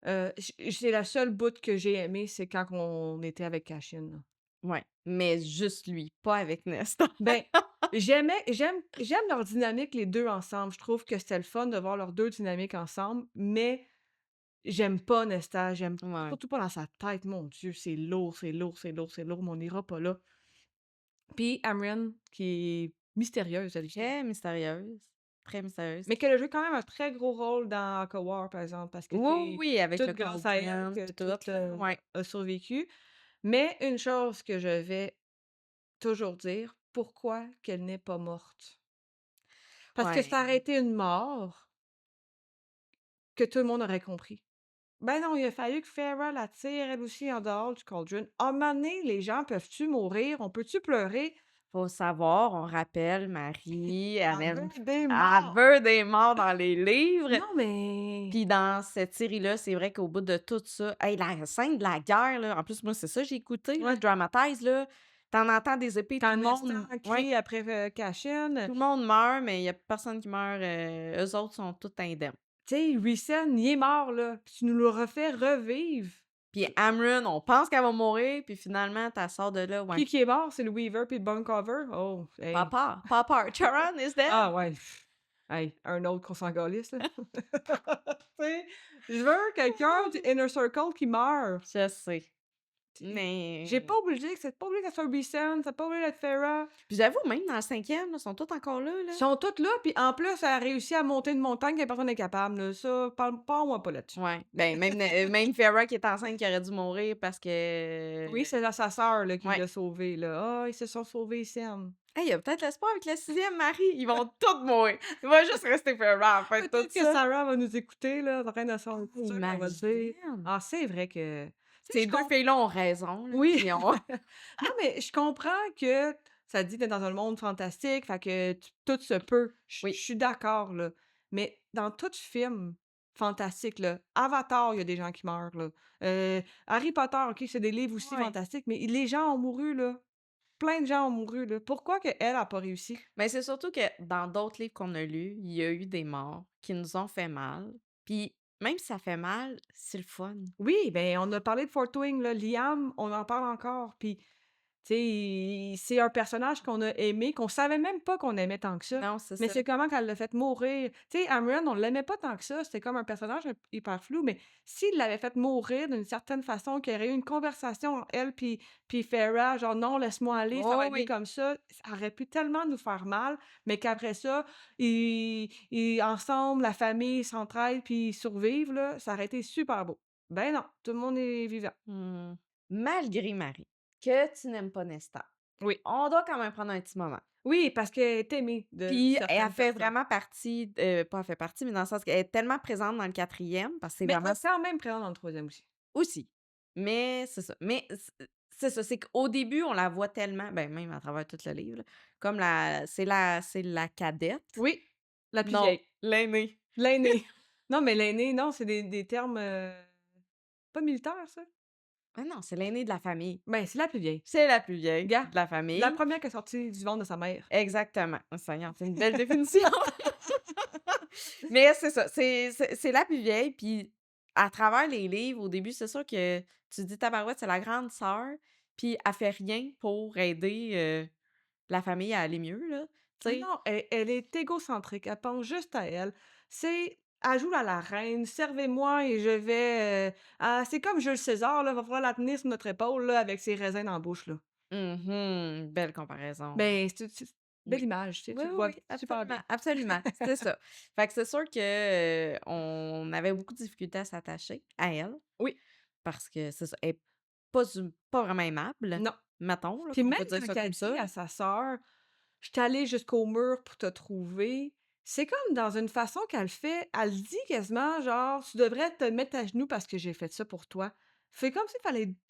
c'est la seule bout que j'ai aimé, c'est quand on était avec Cashin, là. Ouais, mais juste lui, pas avec Nesta. Ben, j'aime leur dynamique les 2 ensemble. Je trouve que c'était le fun de voir leurs 2 dynamiques ensemble, mais j'aime pas Nesta, j'aime Ouais. surtout pas dans sa tête, mon Dieu, c'est lourd, c'est lourd, c'est lourd, c'est lourd, mais on ira pas là. Puis Amren qui est mystérieuse elle aussi, Très mystérieuse. mais qu'elle a joué quand même un très gros rôle dans Aka War, par exemple, parce que Oui, oui, c'est oui, avec tout le grâce à elle Cauldron que puis tout, tout, là, ouais. a survécu. Mais une chose que je vais toujours dire, pourquoi qu'elle n'est pas morte? Parce que ça aurait Ouais. été une mort que tout le monde aurait compris. Ben non, il a fallu que Farah la tire elle aussi en dehors du cauldron. À un moment donné, les gens peuvent-tu mourir? On peut-tu pleurer? Faut savoir, on rappelle, Marie, Avec des elle morts! veut des morts dans les livres. Non, mais Puis dans cette série-là, c'est vrai qu'au bout de tout ça, hey, la scène de la guerre, là, en plus, moi, c'est ça, j'ai écouté, là, ouais, Dramatize, là. Tu entends des épées, quand Nestor ouais, crie après, Cashin, tout le monde meurt, mais il y a personne qui meurt, eux autres sont tous indemnes. tu sais, Rhysand, il est mort, là, puis tu nous le refais revivre. Puis Amryn, on pense qu'elle va mourir, puis finalement, tu sors de là, ouais. Qui est mort? C'est le Weaver puis le Buncover? Oh, hey. Papa, Charon is dead. Ah ouais, hey, un autre qu'on s'en calisse, là. Tu sais, je veux quelqu'un du Inner Circle qui meurt. Je sais, Tu j'ai mais pas obligé que c'est pas obligé que ça soit Rhysand, c'est pas obligé d'être Farah. puis j'avoue, même dans le 5e, là, ils sont tous encore là, Ils là. sont tous là, puis en plus, elle a réussi à monter une montagne que personne n'est capable, là. Ça, parle-moi pas là-dessus. Ouais, ben, même Farrah qui est enceinte qui aurait dû mourir parce Oui, que c'est sa sœur, là, qui ouais. l'a sauvée, là. Ah, ils se sont sauvés, Sam. Hey, il y a peut-être l'espoir avec la 6e, Marie. Ils vont tous mourir. Il va juste rester Farrah à la fin de tout Peut-être que ça. Sarah va nous écouter, là, en train de son futur, puis elle va dire: Imagine! «Ah, c'est vrai que» tu sais, Ces je 2 comprends. filles-là ont raison, là, Oui. puis on Non, mais je comprends que ça dit: «Tu dans un monde fantastique, fait que tout se peut». Je oui, suis d'accord, là. Mais dans tout film fantastique, là, Avatar, il y a des gens qui meurent, là. Harry Potter, OK, c'est des livres aussi ouais. fantastiques, mais les gens ont mouru, là. Plein de gens ont mouru, là. Pourquoi qu'elle a pas réussi? Mais c'est surtout que dans d'autres livres qu'on a lus, il y a eu des morts qui nous ont fait mal. Puis même si ça fait mal, c'est le fun. Oui, ben, on a parlé de Fort Wing, là. Liam, on en parle encore, puis tu sais, c'est un personnage qu'on a aimé, qu'on savait même pas qu'on aimait tant que ça. Non, c'est Mais ça. c'est comment qu'elle l'a fait mourir. Tu sais, Amren, on l'aimait pas tant que ça, c'était comme un personnage hyper flou, mais s'il l'avait fait mourir d'une certaine façon, qu'il y aurait eu une conversation entre elle puis Farah, genre: «Non, laisse-moi aller, ça va Oh être bien oui. comme ça aurait pu tellement nous faire mal, mais qu'après ça, ils ensemble, la famille s'entraide puis ils survivent, là, ça aurait été super beau. Ben non, tout le monde est vivant. Mmh. Malgré Marie, que tu n'aimes pas Nesta, Oui. on doit quand même prendre un petit moment. Oui, parce qu'elle est aimée de Puis elle certaines fait personnes. vraiment partie, pas elle fait partie, mais dans le sens qu'elle est tellement présente dans le 4e parce que c'est Mais vraiment quand même présent dans le troisième aussi. aussi. Mais c'est ça. Mais c'est ça, c'est qu'au début, on la voit tellement, ben, même à travers tout le livre, là, comme c'est la cadette. Oui, la plus Non, vieille. l'aînée. L'aîné. Non, mais l'aîné, non, c'est des termes, pas militaires, ça? Ah non, c'est l'aînée de la famille. Ben, c'est la plus vieille. C'est la plus vieille Gars, de la la famille. première qui est sortie du ventre de sa mère. Exactement. Oh Seigneur, c'est une belle définition. Mais c'est ça, c'est la plus vieille, puis à travers les livres, au début, c'est sûr que tu te dis: «Tabarouette, c'est la grande sœur», puis elle fait rien pour aider, la famille à aller mieux, là, tu Ah sais? non, elle est égocentrique, elle pense juste à elle. Elle joue à la reine: «Servez-moi et je vais, c'est comme Jules César, là, va falloir la tenir sur notre épaule, là, avec ses raisins dans la bouche, là». Mmh belle comparaison. Ben, c'est belle Oui. image, tu sais, Oui, tu le oui, vois oui, super absolument, bien. absolument, c'est ça. Fait que c'est sûr que, on avait beaucoup de difficultés à s'attacher à elle, Oui, parce que c'est ça, elle est pas vraiment aimable, non. mettons, là, Puis qu'on même peut dire ça quand elle comme dit ça, à là. sa sœur: «Je suis allée jusqu'au mur pour te trouver», c'est comme dans une façon qu'elle fait, elle dit quasiment genre: «Tu devrais te mettre à genoux parce que j'ai fait ça pour toi». C'est comme s'il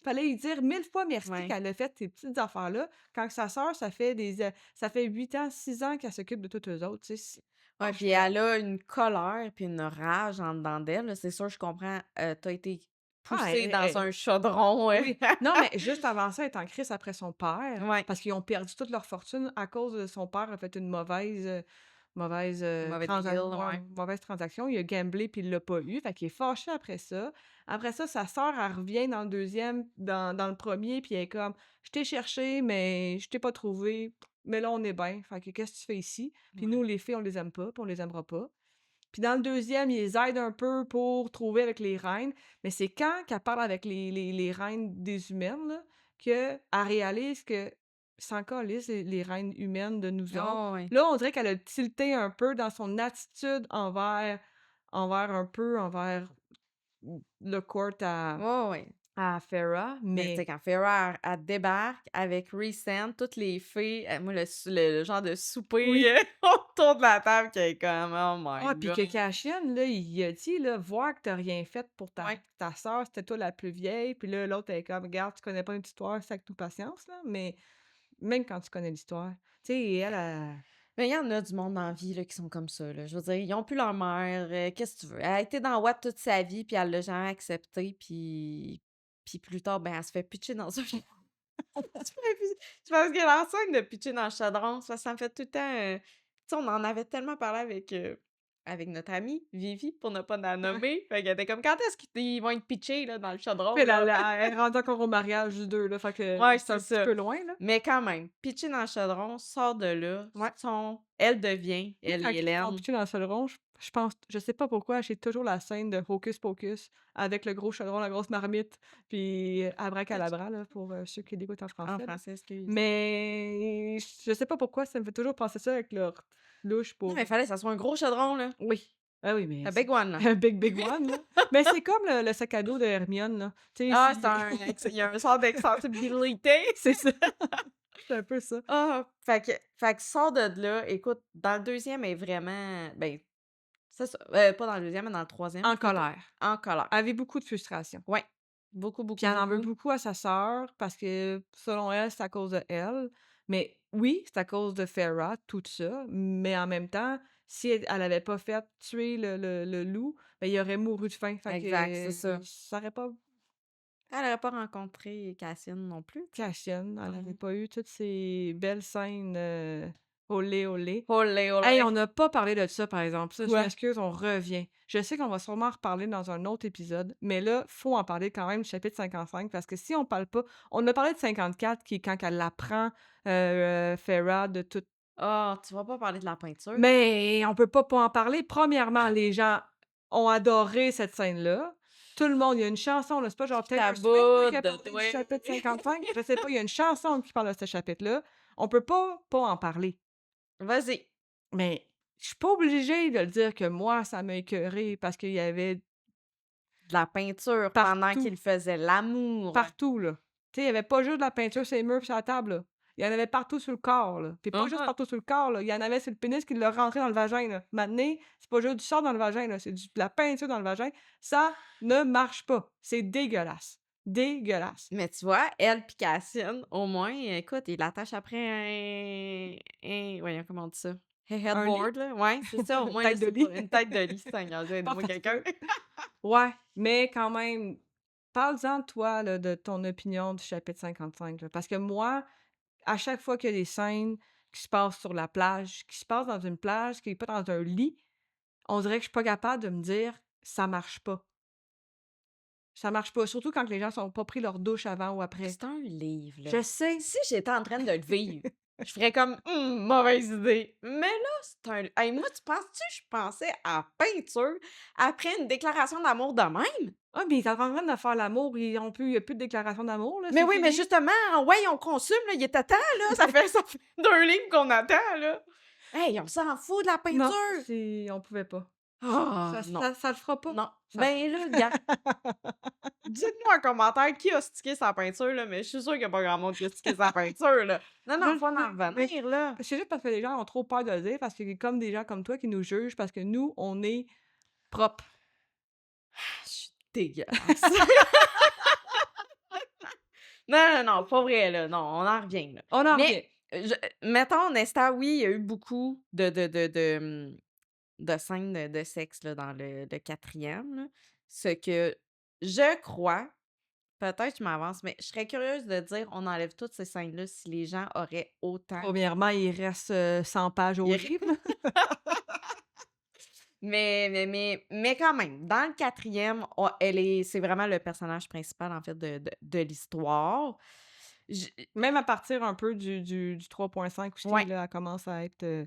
fallait lui dire 1000 fois merci Ouais. qu'elle a fait ces petites affaires-là, quand que sa sœur, ça fait 8 ans, 6 ans qu'elle s'occupe de tous eux autres, tu sais, Ouais, puis franchement. elle a une colère puis une rage en dedans d'elle, là. C'est sûr, je comprends, tu as été Ah, poussée dans un chaudron, ouais. oui. Non, mais juste avant ça, elle est en crise après son père, Ouais, parce qu'ils ont perdu toute leur fortune à cause de son père a fait une mauvais deal, ouais. mauvaise transaction. Il a gamblé puis il l'a pas eu, fait qu'il est fâché après ça. Après ça, sa sœur, elle revient dans le deuxième, dans le premier, puis elle est comme: «Je t'ai cherché, mais je t'ai pas trouvé, mais là, on est bien, fait que qu'est-ce que tu fais ici? Puis Ouais. nous, les filles, on les aime pas, puis on les aimera pas». Puis dans le deuxième, il les aide un peu pour trouver avec les reines, mais c'est quand qu'elle parle avec les reines des humaines, là, qu'elle réalise que c'est encore les reines humaines de nous autres. Oh, ouais. Là, on dirait qu'elle a tilté un peu dans son attitude envers le court Ouais, ouais. à Farah, Mais tu sais, mais quand Feyre, elle débarque avec Rhysand, toutes les filles, moi, le genre de souper, oui. autour de la table qui est comme: «Oh my Ah, puis god!» que Cassian, là, il a dit, là: «Voir que t'as rien fait pour Ouais. ta sœur, c'était toi la plus vieille», puis là, l'autre elle est comme: «Regarde, tu connais pas notre histoire, c'est avec nous patience, là», mais même quand tu connais l'histoire, tu sais, elle Mais il y en a du monde dans la vie, là, qui sont comme ça, là. Je veux dire, ils ont plus leur mère, qu'est-ce que tu veux? Elle a été dans Watt toute sa vie, puis elle l'a jamais accepté, puis plus tard, ben, elle se fait pitcher dans un je pense que l'enceinte de pitcher dans le chaudron, ça me fait tout le temps, tu sais, on en avait tellement parlé avec notre amie Vivi, pour ne pas la ouais. nommer, fait qu'elle était comme: «Quand est-ce qu'ils vont être pitchés, là, dans le Puis chaudron, elle là?» elle est rendue encore au mariage du 2 là, fait que Ouais, c'est c'est un petit ça. peu loin, là. Mais quand même, pitcher dans le chaudron, sort de là, Ouais. elle devient, Moi, elle quand et ils se font Hélène. pitcher dans le chaudron, je pense je sais pas pourquoi, j'ai toujours la scène de Hocus Pocus avec le gros chaudron, la grosse marmite, puis Abracadabra, là, pour, ceux qui l'écoutent en En français, là. français, excuse. Mais je sais pas pourquoi, ça me fait toujours penser ça avec leur louche Non, pour mais il fallait que ça soit un gros chaudron, là. oui. Ah oui, mais A c'est big one, là. un big, big one, là. Mais c'est comme le sac à dos de Hermione, là. Tu sais, Ah, c'est si un ex il y a un sort d'extensibilité. c'est ça, c'est un peu ça. Ah! Fait que sors de là, écoute, dans le deuxième est vraiment ben, c'est ça, pas dans le deuxième mais dans le troisième En plutôt, colère. en colère. Elle avait beaucoup de frustration. Ouais, beaucoup, Puis beaucoup, elle en veut beaucoup. beaucoup à sa sœur parce que, selon elle, c'est à cause d'elle. Mais oui, c'est à cause de Farah, tout ça, mais en même temps, si elle avait pas fait tuer le loup, ben, il aurait mouru de faim. Fait Exact, c'est que ça. ça aurait pas Elle aurait pas rencontré Cassian non plus, tu sais. Cassian, elle avait Mmh. pas eu toutes ces belles scènes, olé, olé. Olé, Hey, olé. on n'a pas parlé de ça, par exemple. Ça, je Quoi? m'excuse, on revient. Je sais qu'on va sûrement en reparler dans un autre épisode, mais là, faut en parler quand même du chapitre 55 parce que si on parle pas on a parlé de 54 qui est quand elle apprend, Farah de tout Ah, tu vas pas parler de la peinture? mais on peut pas en parler. Premièrement, les gens ont adoré cette scène-là. Tout le monde il y a une chanson, là, c'est pas genre Je Taylor Swift, là, qui a de parlé du toi. chapitre 55. Je sais pas, il y a une chanson qui parle de ce chapitre-là. On peut pas en parler. Vas-y. Mais je suis pas obligée de le dire que moi, ça m'a écœurée parce qu'il y avait De la peinture pendant partout, qu'ils faisaient l'amour. partout, là. Tu sais, il y avait pas juste de la peinture sur les murs pis sur la table, là. Il y en avait partout sur le corps, là. Puis pas juste Mmh. partout sur le corps, là, il y en avait sur le pénis qui l'a rentré dans le vagin, là. Maintenant, c'est pas juste du sang dans le vagin, là, c'est de la peinture dans le vagin. Ça ne marche pas. C'est dégueulasse. Dégueulasse. Mais tu vois, elle puis Cassian, au moins, écoute, ils l'attachent après un voyons, comment on dit ça? Un lit? headboard, là. Ouais, c'est ça, au Une moins, là, tête de c'est pas lit. une tête de lit, Seigneur Dieu, Pas aide-moi quelqu'un. fatigueux. Ouais, mais quand même, parle-en toi, là, de ton opinion du chapitre 55, là, parce que moi, à chaque fois qu'il y a des scènes qui se passent sur la plage, qui se passent dans une plage, qui est pas dans un lit, on dirait que je suis pas capable de me dire: «Ça marche pas». Ça marche pas, surtout quand les gens sont pas pris leur douche avant ou après. C'est un livre, là. Je sais. Si j'étais en train de le vivre, je ferais comme: mauvaise idée». Mais là, c'est un hey, moi, tu penses-tu que je pensais à peinture après une déclaration d'amour de même? Ah, mais ils sont en train de faire l'amour, il y a plus de déclaration d'amour, là, Mais c'est oui, mais fini. justement, ouais, on consomme, là, il était temps, là, ça fait 2 livres qu'on attend, là. Hey, on s'en fout de la Non, peinture! c'est on pouvait pas. Ah Ça non, ça ça le fera pas. non. Ça Ben là, gars, dites-moi en commentaire qui a stické sa peinture, là, mais je suis sûre qu'il y a pas grand monde qui a stické sa peinture, là. Non, Je non, le faut en sais, mais revenir, là. c'est juste parce que les gens ont trop peur de le dire, parce qu'il y a comme des gens comme toi qui nous jugent parce que nous, on est propres. Je suis dégueulasse. Non, non, non, pas vrai, là, non, on en revient, là. On en Mais, revient. je mettons, Nesta, oui, il y a eu beaucoup de scènes de sexe, là, dans le 4e, là. Ce que je crois, peut-être je m'avance, mais je serais curieuse de dire, on enlève toutes ces scènes-là si les gens auraient autant Premièrement, il reste, 100 pages au il livre, là. mais quand même, dans le 4e, on elle est c'est vraiment le personnage principal, en fait, de l'histoire. J Même à partir un peu du 3.5 aussi, Ouais. là, elle commence à être, heu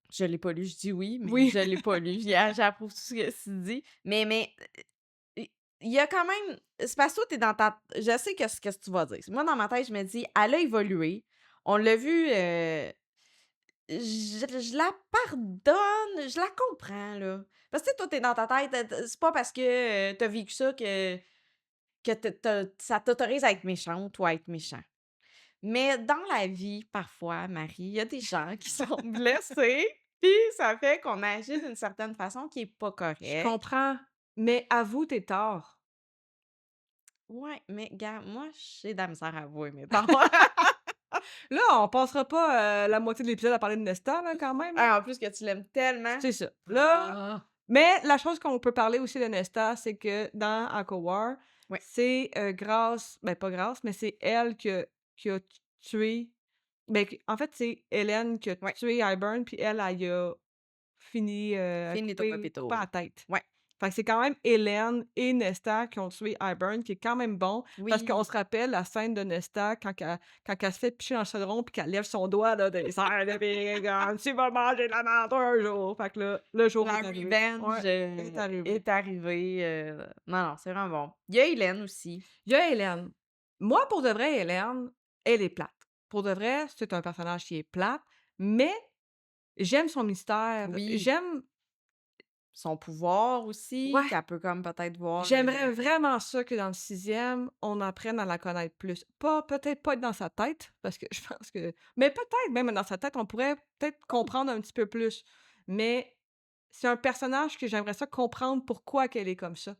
Je l'ai pas lu, je dis oui, mais oui. je l'ai pas lu. J'approuve tout ce que tu dis. Mais i il y a quand même c'est parce que toi, tu dans ta je sais que ce que tu vas dire. Moi, dans ma tête, je me dis: «Elle a évolué. On l'a vu, je la pardonne, je la comprends, là». Parce que, tu sais, toi, tu dans ta tête, c'est pas parce que, tu vécu ça que ça t'autorise à être méchante ou à être méchant. Mais dans la vie, parfois, Marie, il y a des gens qui sont blessés, puis ça fait qu'on agit d'une certaine façon qui est pas Je correcte. comprends, mais avoue tes torts. Ouais, mais gars, moi, j'ai de la misère à avouer mes torts. Là, on passera pas, la moitié de l'épisode à parler de Nesta, là, quand même, là. Ah, en plus que tu l'aimes tellement. C'est ça. Là Ah! mais la chose qu'on peut parler aussi de Nesta, c'est que dans ACOWAR, Ouais, c'est, grâce ben, pas grâce, mais c'est elle qui a tué ben, en fait, c'est Hélène qui a ouais. tué Hybern, puis elle y a fini, Finito couper Pepito. la tête. Ouais, Fait que c'est quand même Hélène et Nesta qui ont tué Hybern, qui est quand même bon, parce qu'on oui, se rappelle la scène de Nesta quand elle se fait picher dans le chaudron puis qu'elle lève son doigt là dans les airs là, puis comme: «Tu vas manger de la menthe un jour!» Fait que là, le jour la est arrivé. revenge, Ouais, est arrivé. est arrivée, non, non, c'est vraiment bon. Il y a Hélène aussi. Il y a Hélène. Moi, pour de vrai, Hélène, elle est plate. Pour de vrai, c'est un personnage qui est plate, mais j'aime son mystère. Oui, son pouvoir aussi, Ouais. qu'elle peut comme peut-être voir, J'aimerais vraiment ça que dans le 6e, on apprenne à la connaître plus. Pas peut-être pas être dans sa tête, parce que je pense que mais peut-être même dans sa tête, on pourrait peut-être comprendre un petit peu plus. Mais c'est un personnage que j'aimerais ça comprendre pourquoi qu'elle est comme ça.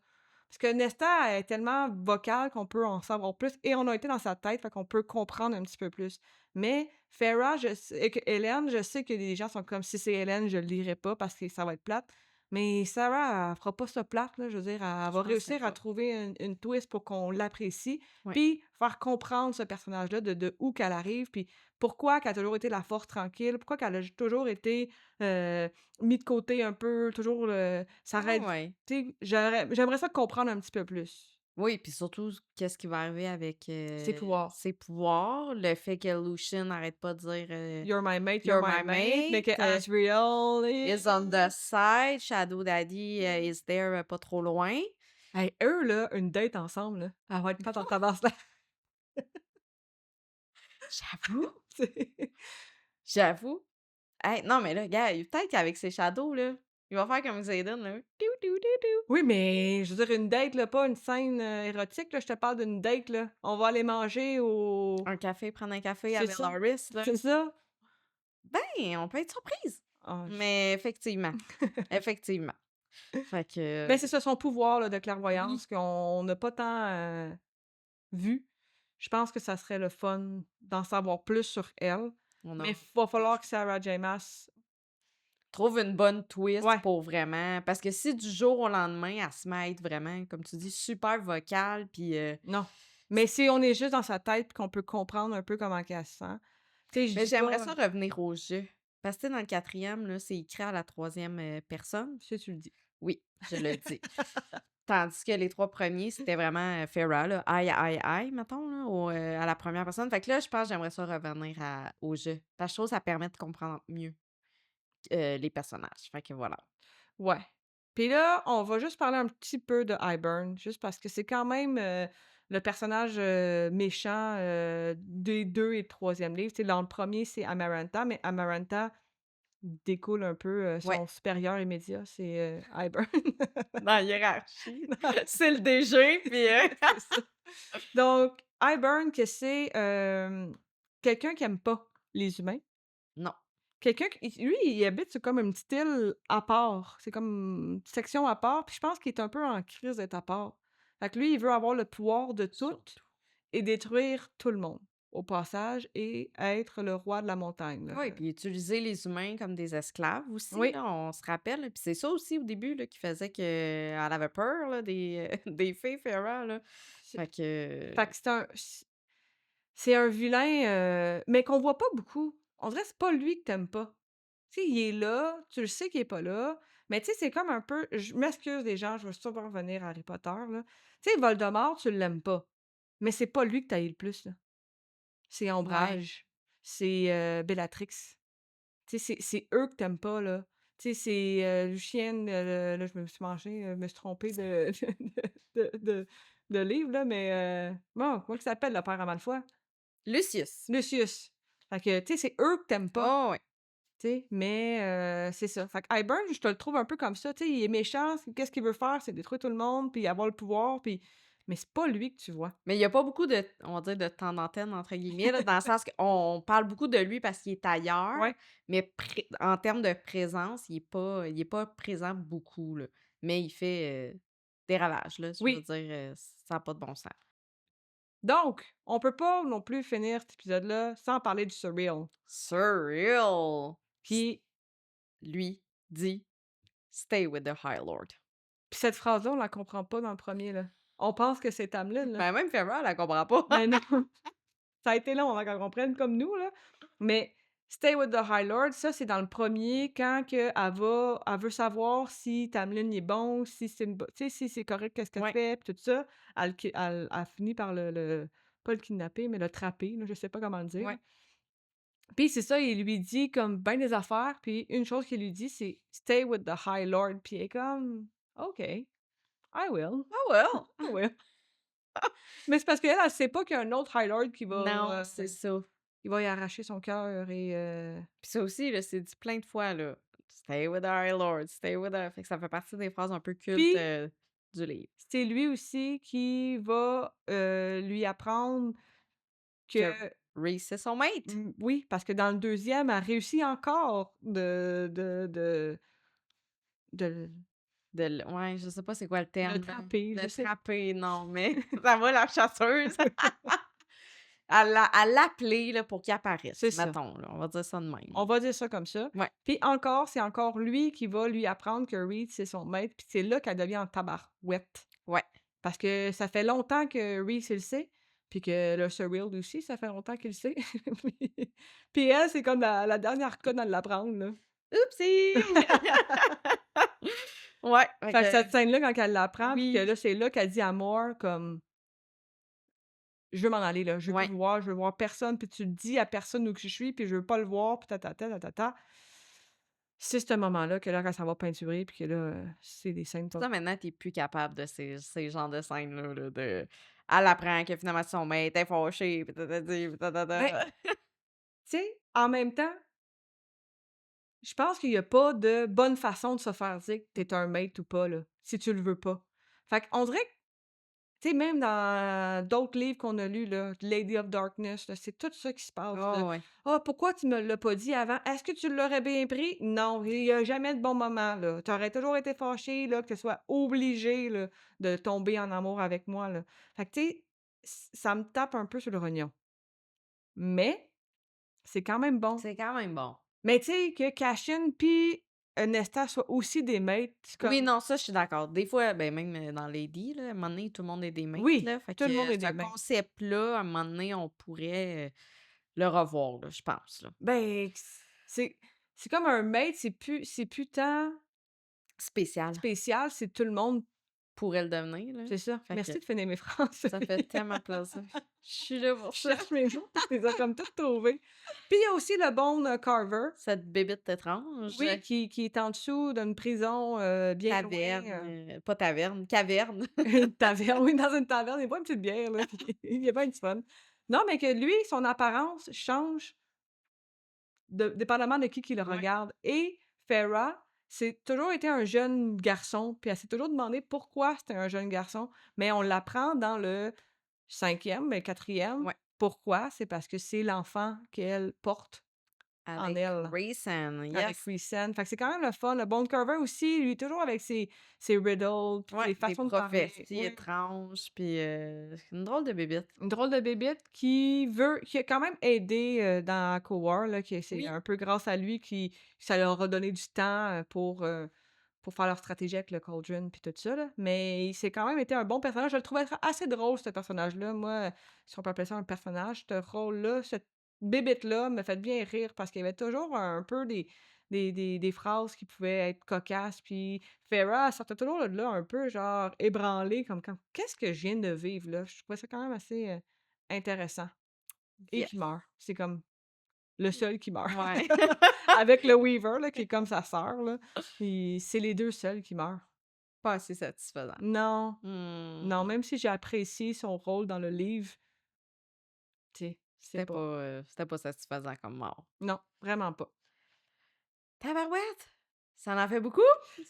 Parce que Nesta, elle est tellement vocale qu'on peut en savoir plus et on a été dans sa tête, fait qu'on peut comprendre un petit peu plus. Mais Farah, je sais que Hélène, je sais que les gens sont comme: «Si c'est Hélène, je le lirai pas parce que ça va être plate». Mais Sarah, elle fera pas ça plate, là, je veux dire, elle je va penserais réussir à pas. trouver une twist pour qu'on l'apprécie, Ouais. puis faire comprendre ce personnage-là de où qu'elle arrive, puis pourquoi qu'elle a toujours été la force tranquille, pourquoi qu'elle a toujours été, mis de côté un peu, toujours, ça Ouais, reste ouais. tu sais, j'aimerais ça comprendre un petit peu plus. Oui, puis surtout, qu'est-ce qui va arriver avec, Ses pouvoirs. ses pouvoirs, le fait que Lucian n'arrête pas de dire, You're «You're my my mate», mais que mate», Asriel «Is on the side», «Shadow Daddy, is there», pas trop loin. hey, eux là, une date ensemble là, elle va être plate en tabarnak. J'avoue, C'est j'avoue. Hey, non, mais là, gars, peut-être qu'avec ses shadows, là, il va faire comme Xaden, là. Tou tou tou tou. Oui, mais je veux dire une date là, pas une scène, érotique là, je te parle d'une date là. On va aller manger au Un café, prendre un café c'est avec ça, Loris, là. c'est ça. Ben, on peut être surprise. Ah j Mais effectivement, effectivement. Fait que, ben, c'est ça son pouvoir là de oui, clairvoyance qu'on n'a pas tant, vu. Je pense que ça serait le fun d'en savoir plus sur elle. Oh Mais non. va falloir que Sarah J. Maas Trouve une bonne twist ouais, pour vraiment parce que si du jour au lendemain, elle se met à être vraiment, comme tu dis, super vocale puis, non. Mais si on est juste dans sa tête puis qu'on peut comprendre un peu comment qu'elle se sent, tu sais, je mais dis j'aimerais pas ça revenir au jeu. Parce que, tu sais, dans le quatrième là, c'est écrit à la troisième personne. si tu le dis. Oui, je le dis. Tandis que les 3 premiers, c'était vraiment, Farah là, I, mettons là, à la première personne. Fait que là, je pense que j'aimerais ça revenir au jeu. Parce que je trouve que ça permet de comprendre mieux, les personnages. Fait que voilà. Ouais. Puis là, on va juste parler un petit peu de Hybern, juste parce que c'est quand même, le personnage, méchant, des 2 et 3e livres. Tu sais, dans le premier c'est Amarantha, mais Amarantha découle un peu, Ouais, son supérieur immédiat, c'est, Hybern. dans la hiérarchie, c'est le DG puis, C'est ça. Donc Hybern que c'est, quelqu'un qui aime pas les humains. non, Quelqu'un qui lui, il habite sur comme une petite île à part. C'est comme une petite section à part, puis je pense qu'il est un peu en crise d'être à part. Fait que lui, il veut avoir le pouvoir de tout surtout. et détruire tout le monde, au passage et être le roi de la montagne, là. Oui, puis utiliser les humains comme des esclaves aussi, Oui, là, on se rappelle. Puis c'est ça aussi au début là, qui faisait qu'elle avait peur là, des, des fées Feyre, là. c'est Fait que fait que c'est un vilain, mais qu'on voit pas beaucoup. On dirait que c'est pas lui que tu pas. Tu sais, il est là, tu le sais qu'il est pas là, mais tu sais, c'est comme un peu je m'excuse les gens, je veux sûrement revenir à Harry Potter, là. Tu sais, Voldemort, tu l'aimes pas, mais c'est pas lui que tu haïs le plus, là. C'est ouais. Ombrage, c'est, Bellatrix. Tu sais, c'est eux que t'aimes pas, là. Tu sais, c'est, Lucienne, là, je me suis mangée, je me suis trompée de de livre, là, mais, bon, comment il s'appelle le père à Malfoy? Lucius. Lucius. Fait que, tu sais, c'est eux que t'aimes pas. Oh ouais. Tu sais, mais c'est ça. Fait que Hybern, je te le trouve un peu comme ça, tu sais, il est méchant, qu'est-ce qu'il veut faire? C'est détruire tout le monde, puis avoir le pouvoir, puis mais c'est pas lui que tu vois. Mais il y a pas beaucoup de on va dire «de temps d'antenne» entre guillemets, là, dans le sens qu'on parle beaucoup de lui parce qu'il est ailleurs, Ouais. mais en termes de présence, il est pas présent beaucoup, là. Mais il fait, des ravages, là, je veux Oui. dire, ça a pas de bon sens. Donc, on peut pas non plus finir cet épisode-là sans parler du surreal. Surreal! Puis Lui dit: «Stay with the High Lord». puis cette phrase-là, on la comprend pas dans le premier là. On pense que c'est Tamlin, là. Ben, même Feyre, elle la comprend pas. Mais non, ça a été long avant qu'elle comprenne comme nous, là. Mais Stay with the High Lord, ça, c'est dans le premier quand que elle veut savoir si Tamlin est bon, si c'est une bo tu sais, si c'est correct qu'est-ce qu'elle Ouais, fait, puis tout ça. Elle finit par le pas le kidnapper, mais le trapper, là, je sais pas comment le dire. ouais. Puis c'est ça, il lui dit comme ben des affaires, puis une chose qu'il lui dit, c'est «Stay with the High Lord», puis elle est comme «OK, I will, Oh well! I will». Mais c'est parce qu'elle, elle sait pas qu'il y a un autre High Lord Non, c'est ça. qui va y arracher son cœur et Puis ça aussi, là, c'est dit plein de fois, là. «Stay with the High Lord, stay with the» fait que ça fait partie des phrases un peu cultes, puis du livre. c'est lui aussi qui va, lui apprendre que Que Reese est son mate. oui, parce que dans le deuxième elle réussit encore de De l Ouais, je sais pas c'est quoi le le terme, là. trapper, je De sais trapper, non, mais ça va la chasseuse. À l'appeler, là, pour qu'il c'est apparaisse, ça. mettons, là, on va dire ça de même, là. On va dire ça comme ça. Ouais, Puis encore, c'est encore lui qui va lui apprendre que Reed, c'est son maître, puis c'est là qu'elle devient en tabarouette. ouais. Parce que ça fait longtemps que Reed, il le sait, puis que le Surreal aussi, ça fait longtemps qu'il le sait. Puis puis elle, c'est comme la dernière conne à l'apprendre, là. Oupsie! Ouais, fait Fait que cette que scène-là, quand elle l'apprend, puis que oui, là, c'est là qu'elle dit à Mort comme: «Je veux m'en aller, là, je veux plus ouais. le voir, je veux voir personne, puis tu le dis à personne où que je suis, puis je veux pas le voir, puis ta ta ta ta ta ta». C'est ce moment-là que là, quand ça va peinturer, puis que là, c'est des scènes pas Ça, maintenant, tu es plus capable de ces genres de scènes-là, là, de elle apprend que finalement c'est son maître, elle est fâchée, puis tatati, puis ben, tatata. tu sais, en même temps, je pense qu'il y a pas de bonne façon de se faire dire que tu es un mate ou pas, là, si tu le veux pas. Fait qu'on dirait que, tu sais, même dans d'autres livres qu'on a lus, là, Lady of Darkness, là, c'est tout ça qui se passe, là. Oh, ouais. «Ah, pourquoi tu me l'as pas dit avant? Est-ce que tu l'aurais bien pris? Non, il y a jamais de bon moment, là. Tu aurais toujours été fâché, là, que tu sois obligé, là, de tomber en amour avec moi, là». Fait que, tu sais, ça me tape un peu sur le rognon. Mais C'est quand même bon. C'est quand même bon. Mais tu sais, que Cashin puis, Nesta soient aussi des mates, c'est Oui, comme non, ça, je suis d'accord. Des fois, ben, même, dans Lady, là, à un moment donné, tout le monde est des mates, oui, là. Fait tout que le monde est ce des mates. concept-là, à un moment donné, on pourrait, le revoir, là, je pense, là. Ben, c'est c'est comme un mate, c'est plus tant Spécial. spécial, c'est tout le monde. Pourrait le devenir, là. C'est ça. Fait que Merci de finir mes phrases. ça fait tellement plaisir. Je suis là pour Je ça. cherche mes mots, tu les as comme toutes trouvées. Puis il y a aussi le bon, Carver, Cette bébite étrange. oui, qui est en dessous d'une prison, bien loin, Taverne, pas taverne, caverne. une taverne, oui, dans une taverne, il boit une petite bière, là, puis il y a bien du fun. Non, mais que lui, son apparence change dépendamment de qui le Ouais, regarde et Farah, c'est toujours été un jeune garçon, puis elle s'est toujours demandé pourquoi c'était un jeune garçon, mais on l'apprend dans le 5e, mais 4e. ouais, Pourquoi? C'est parce que c'est l'enfant qu'elle porte en avec elle. Raisin, Avec yes. Rhysand. Fait que c'est quand même le fun. Le Bone Carver aussi, lui, toujours avec ses riddles, puis Ouais, ses des façons de parler. prophéties Oui. étranges, puis une drôle de bébite. Une drôle de bébête qui a quand même aidé, dans Cold là, que c'est Oui, un peu grâce à lui qui ça leur a donné du temps, pour faire leur stratégie avec le Cauldron puis tout ça, là. Mais c'est quand même été un bon personnage. Je le trouvais assez drôle, ce personnage-là. Moi, si on peut appeler ça un personnage, ce rôle-là, cette bébête-là me fait bien rire parce qu'il y avait toujours un peu des phrases qui pouvaient être cocasses. Puis Farrah, elle sortait toujours de là un peu genre ébranlée, comme: «Qu'est-ce que je viens de vivre là?» Je trouvais ça quand même assez, intéressant et yes. qui meurt. C'est comme le seul qui meurt. Ouais. Avec le Weaver là, qui est comme sa sœur là, et c'est les 2 seuls qui meurent. Pas assez satisfaisant. Non, non, Mmh. même si j'ai apprécié son rôle dans le livre, tu sais, c'est pas C'était pas satisfaisant comme mort. non, vraiment pas. Tabarouette! Ça en fait beaucoup?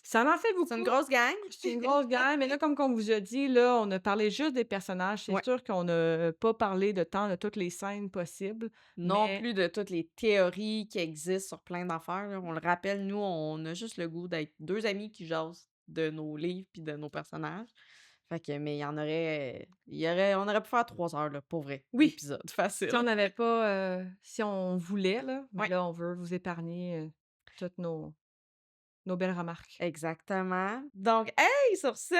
Ça en fait C'est une beaucoup. grosse gang? C'est une grosse gamme, mais là, comme qu'on vous a dit, là, on a parlé juste des personnages. C'est Ouais. sûr qu'on n'a pas parlé de tant de toutes les scènes possibles, Non mais plus de toutes les théories qui existent sur plein d'affaires, là. On le rappelle, nous, on a juste le goût d'être 2 amis qui jasent de nos livres puis de nos personnages. Fait que mais il y aurait on aurait pu faire 3 heures, là, pour vrai, oui, d'épisode, si on facile. n'avait pas, si on voulait, là, mais Ouais, là, on veut vous épargner, toutes nos belles remarques. exactement. Donc, hey, sur ce,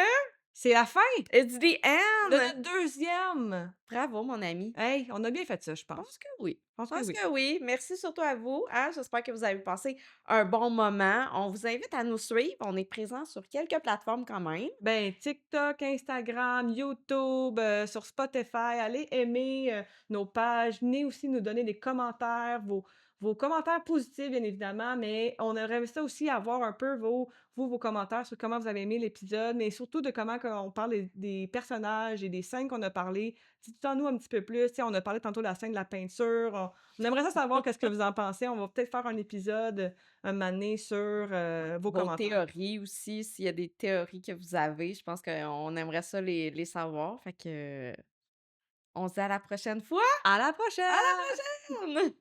C'est la fin it's the de end! notre 2e! Bravo, mon ami. Hey, on a bien fait ça, je Je pense pense. que oui. Je Je pense que pense oui. que oui. Merci surtout à vous, hein. J'espère que vous avez passé un bon moment. On vous invite à nous suivre. On est présent sur quelques plateformes quand même. Ben, TikTok, Instagram, YouTube, sur Spotify, allez aimer, nos pages, venez aussi nous donner des commentaires, vos commentaires positifs, bien évidemment, mais on aimerait ça aussi avoir un peu vos commentaires sur comment vous avez aimé l'épisode, mais surtout de comment qu'on parle des personnages et des scènes qu'on a parlé. Dites-en-nous un petit peu plus. Tu sais, on a parlé tantôt de la scène de la peinture. On aimerait ça savoir qu'est-ce que vous en pensez. On va peut-être faire un épisode, un moment donné sur, vos Vos commentaires. théories aussi, s'il y a des théories que vous avez, je pense qu'on aimerait ça les savoir. Fait que, on se dit à la prochaine fois! À la À prochaine! la prochaine!